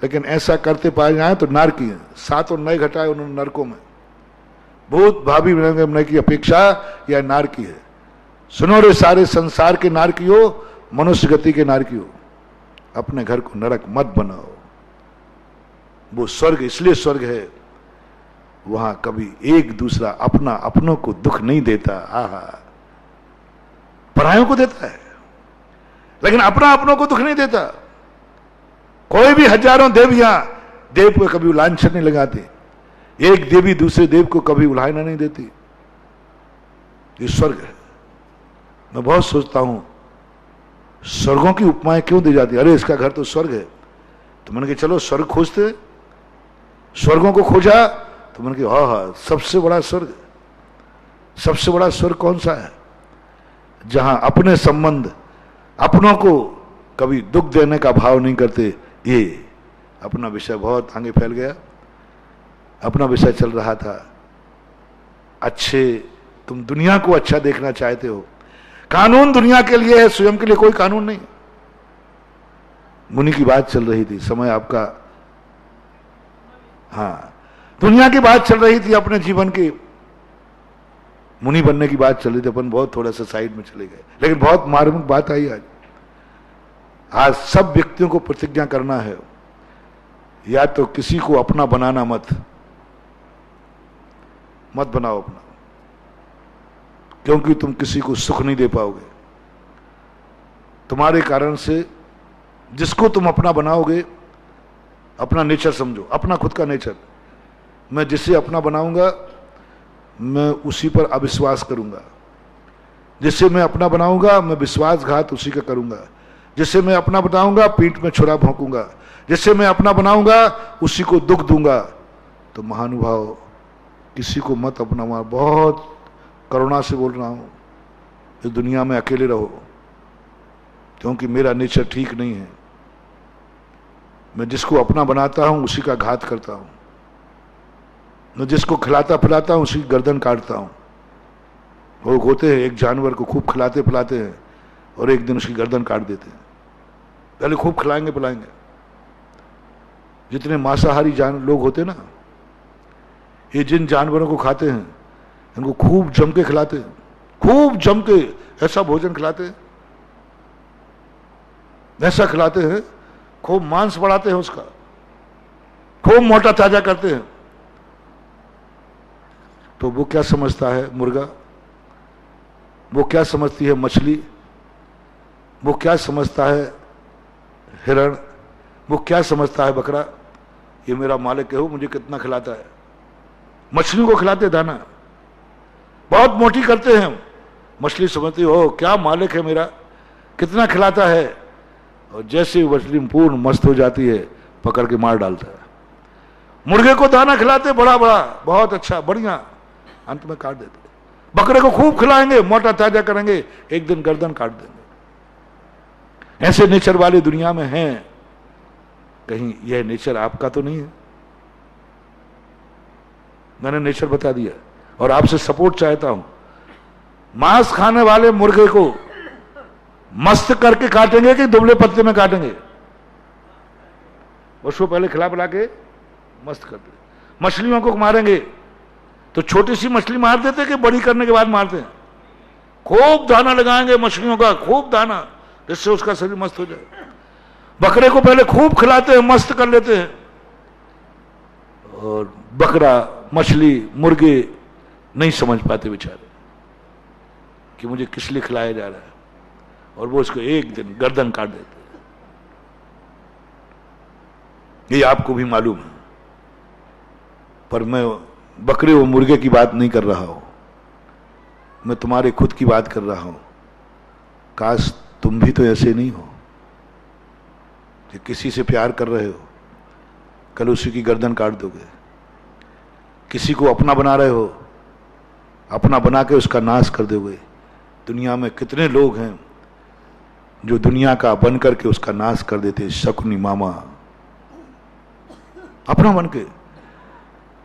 A: लेकिन ऐसा करते पाए जाए तो नारकी है। 7 और नए घटाए उन्होंने नरकों में। भूत भावी नय की अपेक्षा यह नारकी है। सुनो रे सारे संसार के नारकियों, मनुष्य गति के नारकियों, अपने घर को नरक मत बनाओ। वो स्वर्ग इसलिए स्वर्ग है, वहां कभी एक दूसरा अपना अपनों को दुख नहीं देता। आहा, परायों को देता है, लेकिन अपना अपनों को दुख नहीं देता। कोई भी हजारों देवियां देव को कभी लांछन नहीं लगाती, एक देवी दूसरे देव को कभी उल्हाना नहीं देती। ये स्वर्ग है। मैं बहुत सोचता हूं स्वर्गों की उपमाएं क्यों दी जाती। अरे इसका घर तो स्वर्ग है, तो मैंने कहा चलो स्वर्ग खोजते। स्वर्गों को खोजा तो मैंने कहा हाँ, सबसे बड़ा स्वर्ग, सबसे बड़ा स्वर्ग कौन सा है? जहां अपने संबंध, अपनों को कभी दुख देने का भाव नहीं करते। ये अपना विषय बहुत आगे फैल गया। अपना विषय चल रहा था, अच्छे, तुम दुनिया को अच्छा देखना चाहते हो, कानून दुनिया के लिए है, स्वयं के लिए कोई कानून नहीं। मुनि की बात चल रही थी, समय आपका, हाँ, दुनिया की बात चल रही थी, अपने जीवन की मुनि बनने की बात चल रही थी। अपन बहुत थोड़ा सा साइड में चले गए, लेकिन बहुत मार्मिक बात आई आज। आज सब व्यक्तियों को प्रतिज्ञा करना है, या तो किसी को अपना बनाना मत बनाओ अपना, क्योंकि तुम किसी को सुख नहीं दे पाओगे। तुम्हारे कारण से जिसको तुम अपना बनाओगे, अपना नेचर समझो, अपना खुद का नेचर। मैं जिसे अपना बनाऊंगा मैं उसी पर अविश्वास करूंगा, जिसे मैं अपना बनाऊंगा मैं विश्वासघात उसी का करूंगा, जिसे मैं अपना बनाऊंगा पीठ में छुरा भोंकूंगा, जिसे मैं अपना बनाऊंगा उसी को दुख दूंगा। तो महानुभाव, किसी को मत अपनाओ। बहुत करुणा से बोल रहा हूं, इस दुनिया में अकेले रहो, क्योंकि मेरा नेचर ठीक नहीं है। मैं जिसको अपना बनाता हूं उसी का घात करता हूं। मैं जिसको खिलाता पिलाता हूं उसी की गर्दन काटता हूं। लोग होते हैं एक जानवर को खूब खिलाते पिलाते हैं और एक दिन उसकी गर्दन काट देते हैं। पहले खूब खिलाएंगे पिलाएंगे। जितने मांसाहारी लोग होते ना, ये जिन जानवरों को खाते हैं इनको खूब जम के खिलाते हैं, खूब जम के ऐसा भोजन खिलाते हैं, ऐसा खिलाते हैं, खूब मांस बढ़ाते हैं उसका, खूब मोटा ताजा करते हैं। तो वो क्या समझता है मुर्गा, वो क्या समझती है मछली, वो क्या समझता है हिरण, वो क्या समझता है बकरा, ये मेरा मालिक है, वो मुझे कितना खिलाता है। मछली को खिलाते दाना, बहुत मोटी करते हैं, मछली समझती हो क्या मालिक है मेरा, कितना खिलाता है, और जैसे मछली पूर्ण मस्त हो जाती है पकड़ के मार डालता है। मुर्गे को दाना खिलाते बड़ा बड़ा, बहुत अच्छा बढ़िया, अंत में काट देते। बकरे को खूब खिलाएंगे, मोटा ताजा करेंगे, एक दिन गर्दन काट देंगे। ऐसे नेचर वाली दुनिया में हैं। कहीं यह नेचर आपका तो नहीं है? मैंने नेचर बता दिया और आपसे सपोर्ट चाहता हूं। मांस खाने वाले मुर्गे को मस्त करके काटेंगे कि दुबले पत्ते में काटेंगे? उसको पहले खिला पिला के मस्त कर दे। मछलियों को मारेंगे तो छोटी सी मछली मार देते कि बड़ी करने के बाद मारते हैं? खूब दाना लगाएंगे मछलियों का, खूब दाना, जिससे उसका शरीर मस्त हो जाए। बकरे को पहले खूब खिलाते हैं, मस्त कर लेते हैं, और बकरा, मछली, मुर्गे नहीं समझ पाते बेचारे कि मुझे किस लिए खिलाया जा रहा है, और वो उसको एक दिन गर्दन काट देते हैं। ये आपको भी मालूम है, पर मैं बकरे और मुर्गे की बात नहीं कर रहा हूं, मैं तुम्हारे खुद की बात कर रहा हूं। काश तुम भी तो ऐसे नहीं हो कि किसी से प्यार कर रहे हो, कल उसी की गर्दन काट दोगे। किसी को अपना बना रहे हो, अपना बना के उसका नाश कर दोगे। दुनिया में कितने लोग हैं जो दुनिया का बन करके उसका नाश कर देते। शकुनी मामा अपना बन के,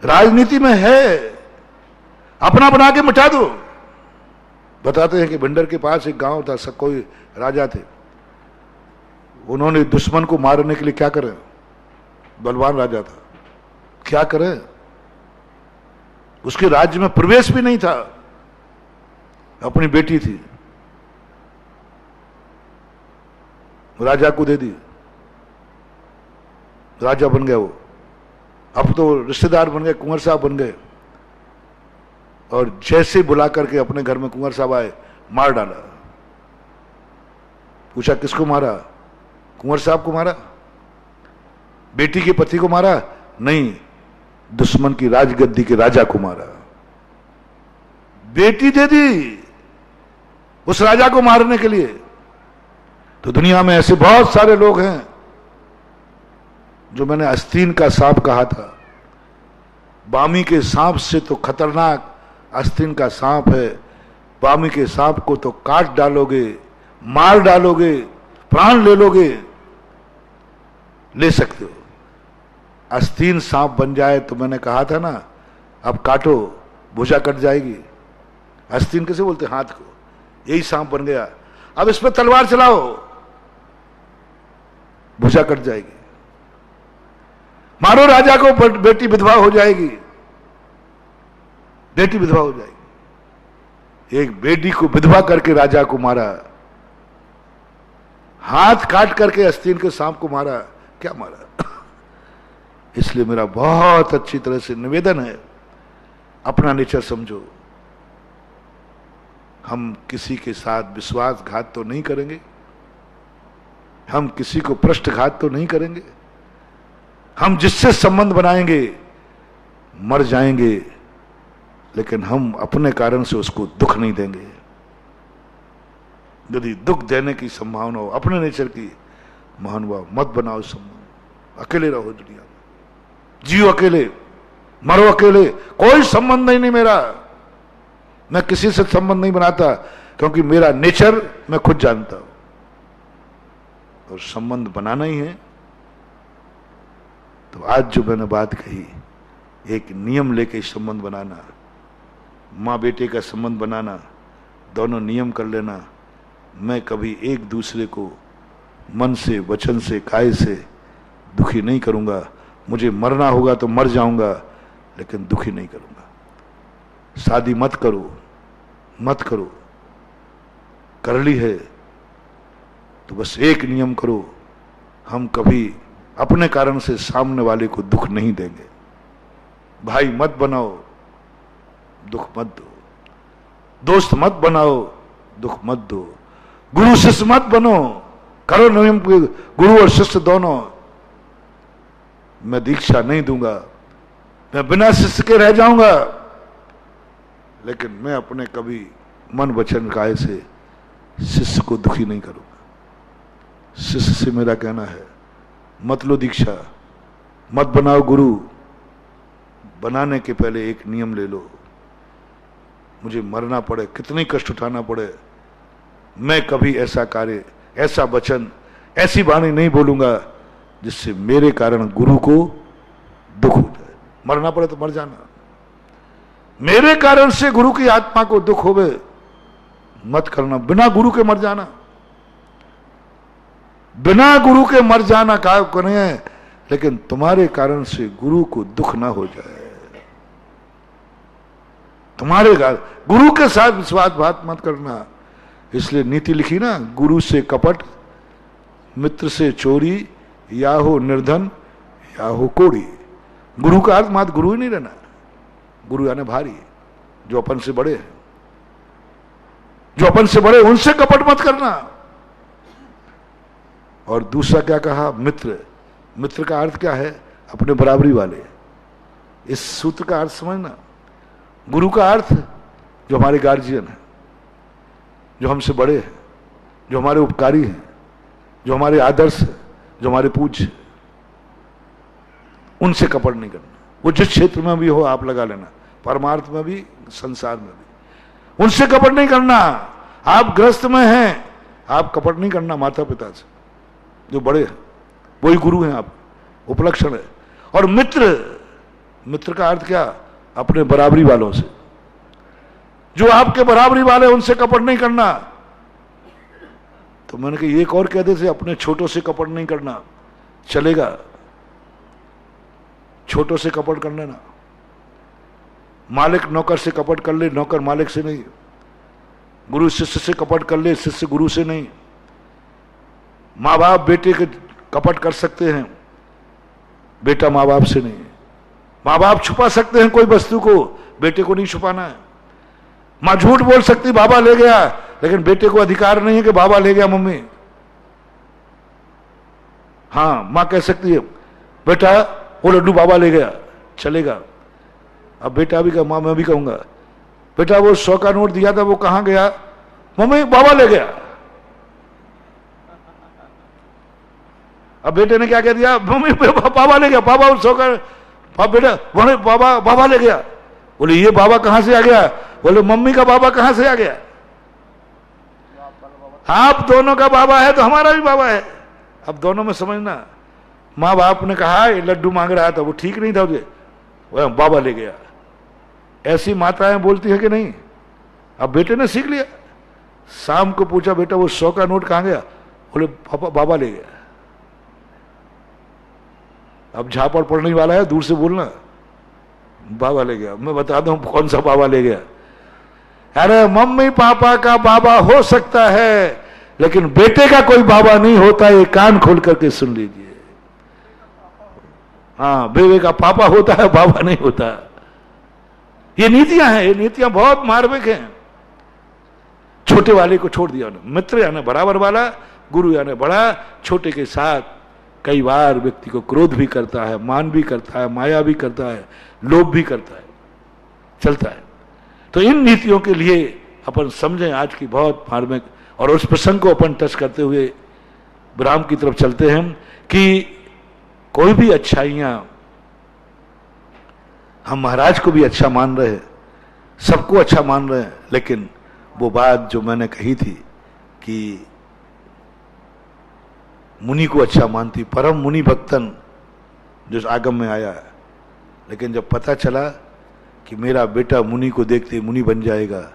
A: राजनीति में है, अपना बना के मिटा दो। बताते हैं कि भिंडर के पास एक गांव था, सब कोई राजा थे, उन्होंने दुश्मन को मारने के लिए क्या करें, बलवान राजा था, क्या करें, उसके राज्य में प्रवेश भी नहीं था, अपनी बेटी थी, राजा को दे दी, राजा बन गया वो। अब तो रिश्तेदार बन गए, कुंवर साहब बन गए, और जैसे बुला करके अपने घर में कुंवर साहब आए, मार डाला। पूछा किसको मारा? कुंवर साहब को मारा? बेटी के पति को मारा? नहीं, दुश्मन की राजगद्दी के राजा को मारा। बेटी दे दी उस राजा को मारने के लिए। तो दुनिया में ऐसे बहुत सारे लोग हैं जो मैंने आस्तीन का सांप कहा था। बामी के सांप से तो खतरनाक आस्तीन का सांप है। बामी के सांप को तो काट डालोगे, मार डालोगे, प्राण ले लोगे, ले सकते हो। आस्तीन सांप बन जाए तो मैंने कहा था ना, अब काटो भुजा कट जाएगी। आस्तीन कैसे बोलते हाथ को, यही सांप बन गया। अब इस पर तलवार चलाओ, भुजा कट जाएगी। मारो राजा को, बेटी विधवा हो जाएगी, बेटी विधवा हो जाएगी। एक बेटी को विधवा करके राजा को मारा, हाथ काट करके आस्तीन के सांप को मारा। क्या मारा? इसलिए मेरा बहुत अच्छी तरह से निवेदन है, अपना नेचर समझो। हम किसी के साथ विश्वासघात तो नहीं करेंगे, हम किसी को पृष्ठघात तो नहीं करेंगे। हम जिससे संबंध बनाएंगे मर जाएंगे, लेकिन हम अपने कारण से उसको दुख नहीं देंगे। यदि दुख देने की संभावना हो, अपने नेचर की महानुभाव मत बनाओ संबंध। अकेले रहो दुनिया में, जियो अकेले, मरो अकेले, कोई संबंध नहीं मेरा। मैं किसी से संबंध नहीं बनाता, क्योंकि मेरा नेचर मैं खुद जानता हूं। और संबंध बनाना ही है तो आज जो मैंने बात कही, एक नियम लेके संबंध बनाना, माँ बेटे का संबंध बनाना, दोनों नियम कर लेना। मैं कभी एक दूसरे को मन से, वचन से, काय से दुखी नहीं करूंगा। मुझे मरना होगा तो मर जाऊंगा, लेकिन दुखी नहीं करूंगा। शादी मत करो, मत करो, कर ली है तो बस एक नियम करो, हम कभी अपने कारण से सामने वाले को दुख नहीं देंगे। भाई मत बनाओ, दुख मत दो। दोस्त मत बनाओ, दुख मत दो। गुरु शिष्य मत बनो, करो नियम, गुरु और शिष्य दोनों। मैं दीक्षा नहीं दूंगा, मैं बिना शिष्य के रह जाऊंगा, लेकिन मैं अपने कभी मन वचन काया से शिष्य को दुखी नहीं करूंगा। शिष्य से मेरा कहना है, मत लो दीक्षा, मत बनाओ गुरु, बनाने के पहले एक नियम ले लो, मुझे मरना पड़े, कितनी कष्ट उठाना पड़े, मैं कभी ऐसा कार्य, ऐसा वचन, ऐसी वाणी नहीं बोलूंगा जिससे मेरे कारण गुरु को दुख हो जाए। मरना पड़े तो मर जाना, मेरे कारण से गुरु की आत्मा को दुख होवे मत करना। बिना गुरु के मर जाना, बिना गुरु के मर जाना का करें, लेकिन तुम्हारे कारण से गुरु को दुख ना हो जाए। तुम्हारे कारण गुरु के साथ विश्वासघात मत करना। इसलिए नीति लिखी ना, गुरु से कपट, मित्र से चोरी, या हो निर्धन या हो कोड़ी। गुरु का अर्थ मात्र गुरु ही नहीं रहना, गुरु यानी भारी, जो अपन से बड़े हैं, जो अपन से बड़े, उनसे कपट मत करना। और दूसरा क्या कहा, मित्र। मित्र का अर्थ क्या है, अपने बराबरी वाले। इस सूत्र का अर्थ समझना। गुरु का अर्थ जो हमारे गार्जियन है, जो हमसे बड़े हैं, जो हमारे उपकारी हैं, जो हमारे आदर्श है, जो हमारे पूज्य, उनसे कपट नहीं करना। वो जिस क्षेत्र में भी हो आप लगा लेना, परमार्थ में भी, संसार में भी, उनसे कपट नहीं करना। आप ग्रस्त में हैं, आप कपट नहीं करना माता पिता से, जो बड़े हैं वही गुरु हैं, आप उपलक्षण है। और मित्र, मित्र का अर्थ क्या, अपने बराबरी वालों से, जो आपके बराबरी वाले, उनसे कपट नहीं करना। तो मैंने कहा एक और कह देते, अपने छोटों से कपट नहीं करना, चलेगा। छोटों से कपट कर लेना, मालिक नौकर से कपट कर ले, नौकर मालिक से नहीं। गुरु शिष्य से कपट कर ले, शिष्य गुरु से नहीं। माँ बाप बेटे के कपट कर सकते हैं, बेटा माँ बाप से नहीं। माँ बाप छुपा सकते हैं कोई वस्तु को, बेटे को नहीं छुपाना है। माँ झूठ बोल सकती बाबा ले गया, लेकिन बेटे को अधिकार नहीं है कि बाबा ले गया मम्मी। हाँ, माँ कह सकती है बेटा वो लड्डू बाबा ले गया, चलेगा। अब बेटा भी कहा, माँ मैं भी कहूंगा बेटा वो 100 का नोट दिया था वो कहां गया, मम्मी बाबा ले गया। अब बेटे ने क्या कह दिया, मम्मी बाबा ले गया, बाबा 100 का, बेटा बाबा बाबा ले गया। बोले ये बाबा कहां से आ गया, बोले मम्मी का बाबा कहां से आ गया। आप दोनों का बाबा है तो हमारा भी बाबा है। अब दोनों में समझना, माँ बाप ने कहा ये लड्डू मांग रहा था, वो ठीक नहीं था, वो बाबा ले गया। ऐसी माताएं बोलती है कि नहीं। अब बेटे ने सीख लिया, शाम को पूछा बेटा वो 100 का नोट कहां गया, बोले पापा बाबा ले गया। अब झापड़ पड़ने वाला है, दूर से बोलना बाबा ले गया। मैं बता दूं कौन सा बाबा ले गया। अरे मम्मी पापा का बाबा हो सकता है, लेकिन बेटे का कोई बाबा नहीं होता, ये कान खोल करके सुन लीजिए। हाँ, बेटे का पापा होता है, बाबा नहीं होता। ये नीतियां हैं, ये नीतियां बहुत मार्मिक हैं। छोटे वाले को छोड़ दिया उन्होंने। मित्र यानी बराबर वाला, गुरु यानी बड़ा। छोटे के साथ कई बार व्यक्ति को क्रोध भी करता है, मान भी करता है, माया भी करता है, लोभ भी करता है, चलता है। तो इन नीतियों के लिए अपन समझें आज की बहुत मार्मिक। और उस प्रसंग को अपन टच करते हुए विराम की तरफ चलते हैं कि कोई भी अच्छाइयां, हम महाराज को भी अच्छा मान रहे हैं, सबको अच्छा मान रहे हैं, लेकिन वो बात जो मैंने कही थी कि मुनि को अच्छा मानती, परम मुनि भक्तन जो आगम में आया है, लेकिन जब पता चला कि मेरा बेटा मुनि को देखते मुनि बन जाएगा,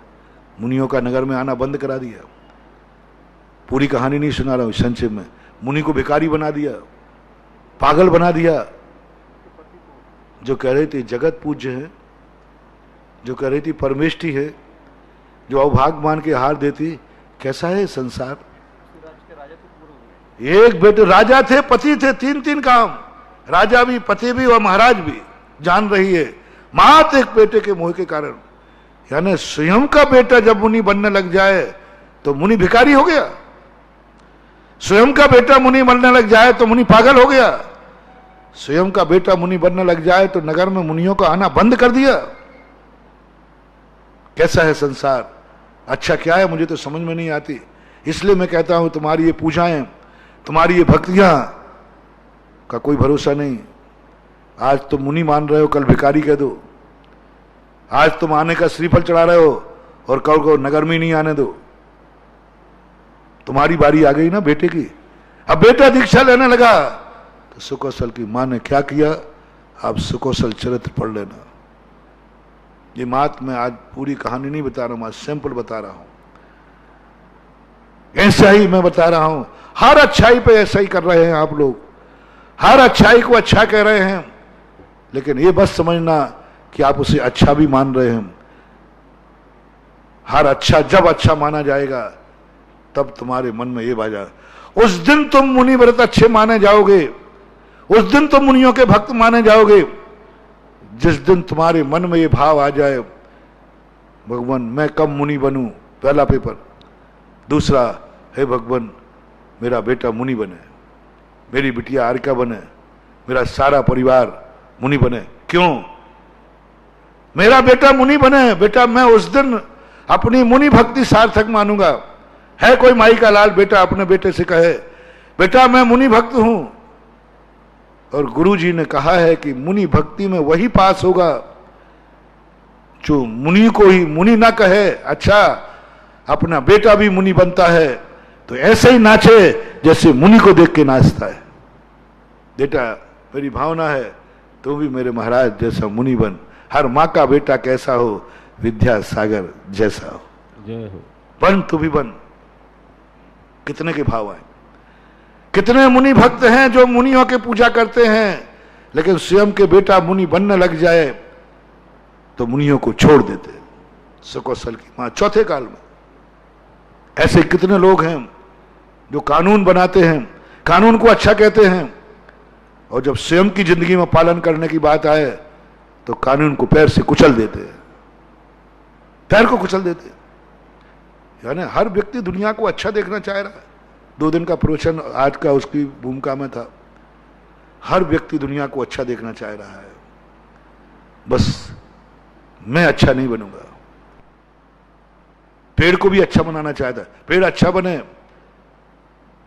A: मुनियों का नगर में आना बंद करा दिया। पूरी कहानी नहीं सुना रहा हूं, संक्षेप में। मुनि को भिखारी बना दिया, पागल बना दिया। जो कह रही थी जगत पूज्य है, जो कह रही थी परमेष्ठी है, जो अवभाग मान के हार देती, कैसा है संसार। एक बेटे राजा थे, पति थे, तीन तीन काम, राजा भी, पति भी और महाराज भी, जान रही है, मात्र एक बेटे के मोह के कारण। यानी स्वयं का बेटा जब मुनि बनने लग जाए तो मुनि भिखारी हो गया, स्वयं का बेटा मुनि बनने लग जाए तो मुनि पागल हो गया, स्वयं का बेटा मुनि बनने लग जाए तो नगर में मुनियों का आना बंद कर दिया। कैसा है संसार, अच्छा क्या है, मुझे तो समझ में नहीं आती। इसलिए मैं कहता हूं तुम्हारी ये पूजाएं, तुम्हारी ये भक्तियां का कोई भरोसा नहीं। आज तुम मुनि मान रहे हो, कल भिखारी कह दो। आज तुम आने का श्रीफल चढ़ा रहे हो और कल को नगर में नहीं आने दो। तुम्हारी बारी आ गई ना बेटे की, अब बेटा दीक्षा लेने लगा तो सुकौशल की मां ने क्या किया, आप सुकौशल चरित्र पढ़ लेना। ये बात मैं आज पूरी कहानी नहीं बता रहा हूं, आज सैंपल बता रहा हूं। ऐसा ही मैं बता रहा हूं, हर अच्छाई पे ऐसा ही कर रहे हैं आप लोग, हर अच्छाई को अच्छा कह रहे हैं, लेकिन ये बस समझना कि आप उसे अच्छा भी मान रहे हैं। हर अच्छा जब अच्छा माना जाएगा तब तुम्हारे मन में ये बाजा, उस दिन तुम मुनि व्रत अच्छे माने जाओगे, उस दिन तुम मुनियों के भक्त माने जाओगे, जिस दिन तुम्हारे मन में ये भाव आ जाए, भगवान मैं कब मुनि बनूं, पहला पेपर। दूसरा, हे भगवान मेरा बेटा मुनि बने, मेरी बिटिया आर्का बने, मेरा सारा परिवार मुनि बने। क्यों मेरा बेटा मुनि बने, बेटा मैं उस दिन अपनी मुनि भक्ति सार्थक मानूंगा। है कोई माई का लाल बेटा अपने बेटे से कहे बेटा मैं मुनि भक्त हूं, और गुरुजी ने कहा है कि मुनि भक्ति में वही पास होगा जो मुनि को ही मुनि ना कहे। अच्छा अपना बेटा भी मुनि बनता है तो ऐसे ही नाचे जैसे मुनि को देख के नाचता है। बेटा मेरी भावना है तो भी मेरे महाराज जैसा मुनि बन, हर माँ का बेटा कैसा हो, विद्या सागर जैसा हो, जय हो, बन तू भी बन। कितने के भाव आए, कितने मुनि भक्त हैं जो मुनियों के पूजा करते हैं, लेकिन स्वयं के बेटा मुनि बनने लग जाए तो मुनियों को छोड़ देते। सुकौशल की मां चौथे काल में ऐसे कितने लोग हैं जो कानून बनाते हैं, कानून को अच्छा कहते हैं, और जब स्वयं की जिंदगी में पालन करने की बात आए तो कानून को पैर से कुचल देते हैं, पैर को कुचल देते हैं। यानी हर व्यक्ति दुनिया को अच्छा देखना चाह रहा है। 2 दिन का प्रवचन आज का उसकी भूमिका में था, हर व्यक्ति दुनिया को अच्छा देखना चाह रहा है, बस मैं अच्छा नहीं बनूंगा। पेड़ को भी अच्छा बनाना चाहता है, पेड़ अच्छा बने,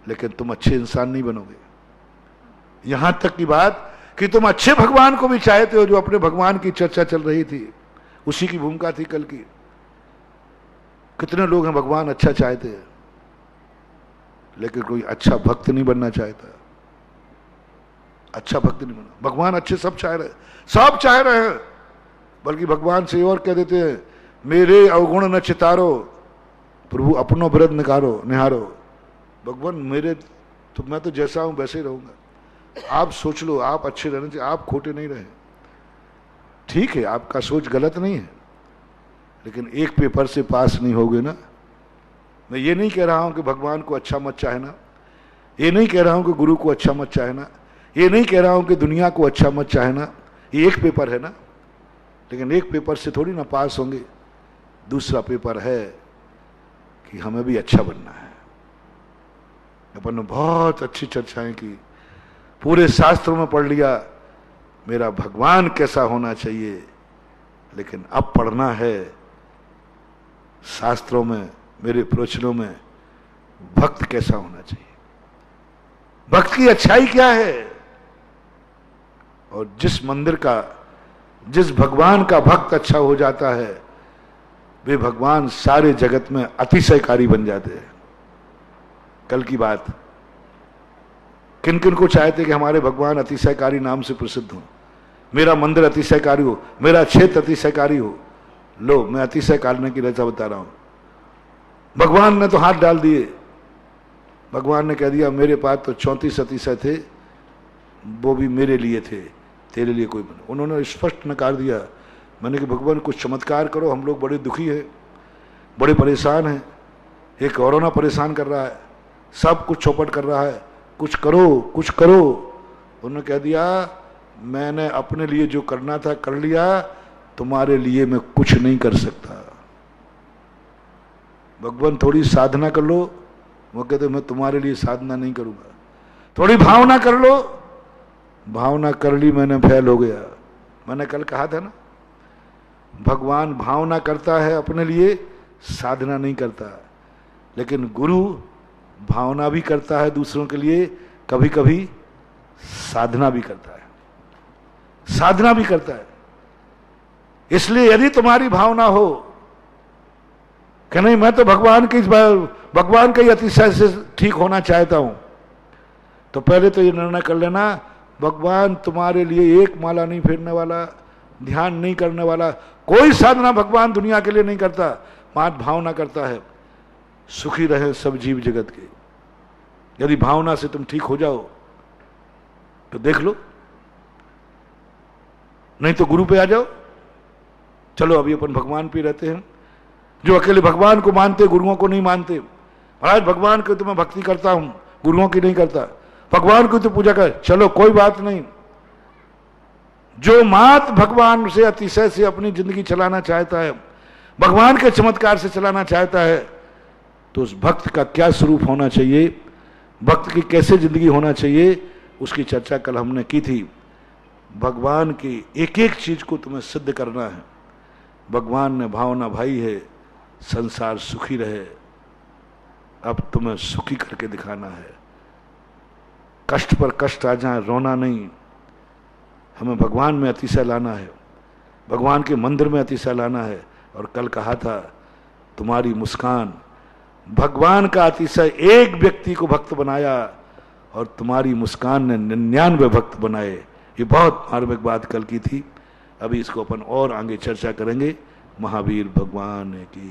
A: लेकिन तुम अच्छे इंसान नहीं बनोगे। यहां तक की बात कि तुम अच्छे भगवान को भी चाहते हो, जो अपने भगवान की चर्चा चल रही थी, उसी की भूमिका थी कल की। कितने लोग हैं भगवान अच्छा चाहते हैं, लेकिन कोई अच्छा भक्त नहीं बनना चाहता। अच्छा भक्त नहीं बनना, भगवान अच्छे सब चाह रहे, सब चाह रहे हैं, बल्कि भगवान से और कह देते हैं मेरे अवगुण न चितारो, प्रभु अपनो व्रत निहारो। भगवान मेरे तो मैं तो जैसा हूं वैसे ही रहूंगा, आप सोच लो, आप अच्छे रहने चाहिए, आप खोटे नहीं रहे। ठीक है आपका सोच गलत नहीं है, लेकिन एक पेपर से पास नहीं होगे ना। मैं ये नहीं कह रहा हूं कि भगवान को अच्छा मत चाहना, ये नहीं कह रहा हूं कि गुरु को अच्छा मत चाहना, ये नहीं कह रहा हूं कि दुनिया को अच्छा मत चाहना। ये एक पेपर है ना, लेकिन एक पेपर से थोड़ी ना पास होंगे। दूसरा पेपर है कि हमें भी अच्छा बनना है। अपन ने बहुत अच्छी चर्चाएं की, पूरे शास्त्रों में पढ़ लिया मेरा भगवान कैसा होना चाहिए, लेकिन अब पढ़ना है शास्त्रों में, मेरे प्रवचनों में भक्त कैसा होना चाहिए, भक्त की अच्छाई क्या है। और जिस मंदिर का, जिस भगवान का भक्त अच्छा हो जाता है, वे भगवान सारे जगत में अतिशयकारी बन जाते हैं। कल की बात, किन किन को चाहते कि हमारे भगवान अतिशयकारी नाम से प्रसिद्ध हो, मेरा मंदिर अतिशयकारी हो, मेरा क्षेत्र अतिशयकारी हो। लो मैं अतिशयकारी की रचा बता रहा हूं। भगवान ने तो हाथ डाल दिए, भगवान ने कह दिया मेरे पास तो 34 अतिशय थे, वो भी मेरे लिए थे, तेरे लिए कोई बना। उन्होंने स्पष्ट नकार दिया। मैंने कि भगवान कुछ चमत्कार करो, हम लोग बड़े दुखी हैं, बड़े परेशान हैं, ये कोरोना परेशान कर रहा है, सब कुछ चौपट कर रहा है, कुछ करो कुछ करो। उन्होंने कह दिया मैंने अपने लिए जो करना था कर लिया, तुम्हारे लिए मैं कुछ नहीं कर सकता। भगवान थोड़ी साधना कर लो, वो कहते मैं तुम्हारे लिए साधना नहीं करूंगा। थोड़ी भावना कर लो, भावना कर ली मैंने, फेल हो गया। मैंने कल कहा था ना, भगवान भावना करता है अपने लिए, साधना नहीं करता। लेकिन गुरु भावना भी करता है दूसरों के लिए, कभी कभी साधना भी करता है, साधना भी करता है। इसलिए यदि तुम्हारी भावना हो कि नहीं मैं तो भगवान के अतिशय से ठीक होना चाहता हूं, तो पहले तो ये निर्णय कर लेना भगवान तुम्हारे लिए एक माला नहीं फेरने वाला, ध्यान नहीं करने वाला, कोई साधना भगवान दुनिया के लिए नहीं करता, मात्र भावना करता है सुखी रहे सब जीव जगत के। यदि भावना से तुम ठीक हो जाओ तो देख लो, नहीं तो गुरु पे आ जाओ। चलो अभी अपन भगवान पे रहते हैं। जो अकेले भगवान को मानते गुरुओं को नहीं मानते, महाराज भगवान को तो मैं भक्ति करता हूं, गुरुओं की नहीं करता, भगवान को तो पूजा कर, चलो कोई बात नहीं। जो मात भगवान से अतिशय से अपनी जिंदगी चलाना चाहता है, भगवान के चमत्कार से चलाना चाहता है, तो उस भक्त का क्या स्वरूप होना चाहिए, भक्त की कैसे जिंदगी होना चाहिए, उसकी चर्चा कल हमने की थी। भगवान की एक एक चीज को तुम्हें सिद्ध करना है। भगवान ने भावना भाई है संसार सुखी रहे, अब तुम्हें सुखी करके दिखाना है। कष्ट पर कष्ट आ जाए, रोना नहीं, हमें भगवान में अतिशय लाना है, भगवान के मंदिर में अतिशय लाना है। और कल कहा था तुम्हारी मुस्कान, भगवान का अतिशय एक व्यक्ति को भक्त बनाया और तुम्हारी मुस्कान ने 99 भक्त बनाए। ये बहुत मार्मिक बात कल की थी। अभी इसको अपन और आगे चर्चा करेंगे। महावीर भगवान की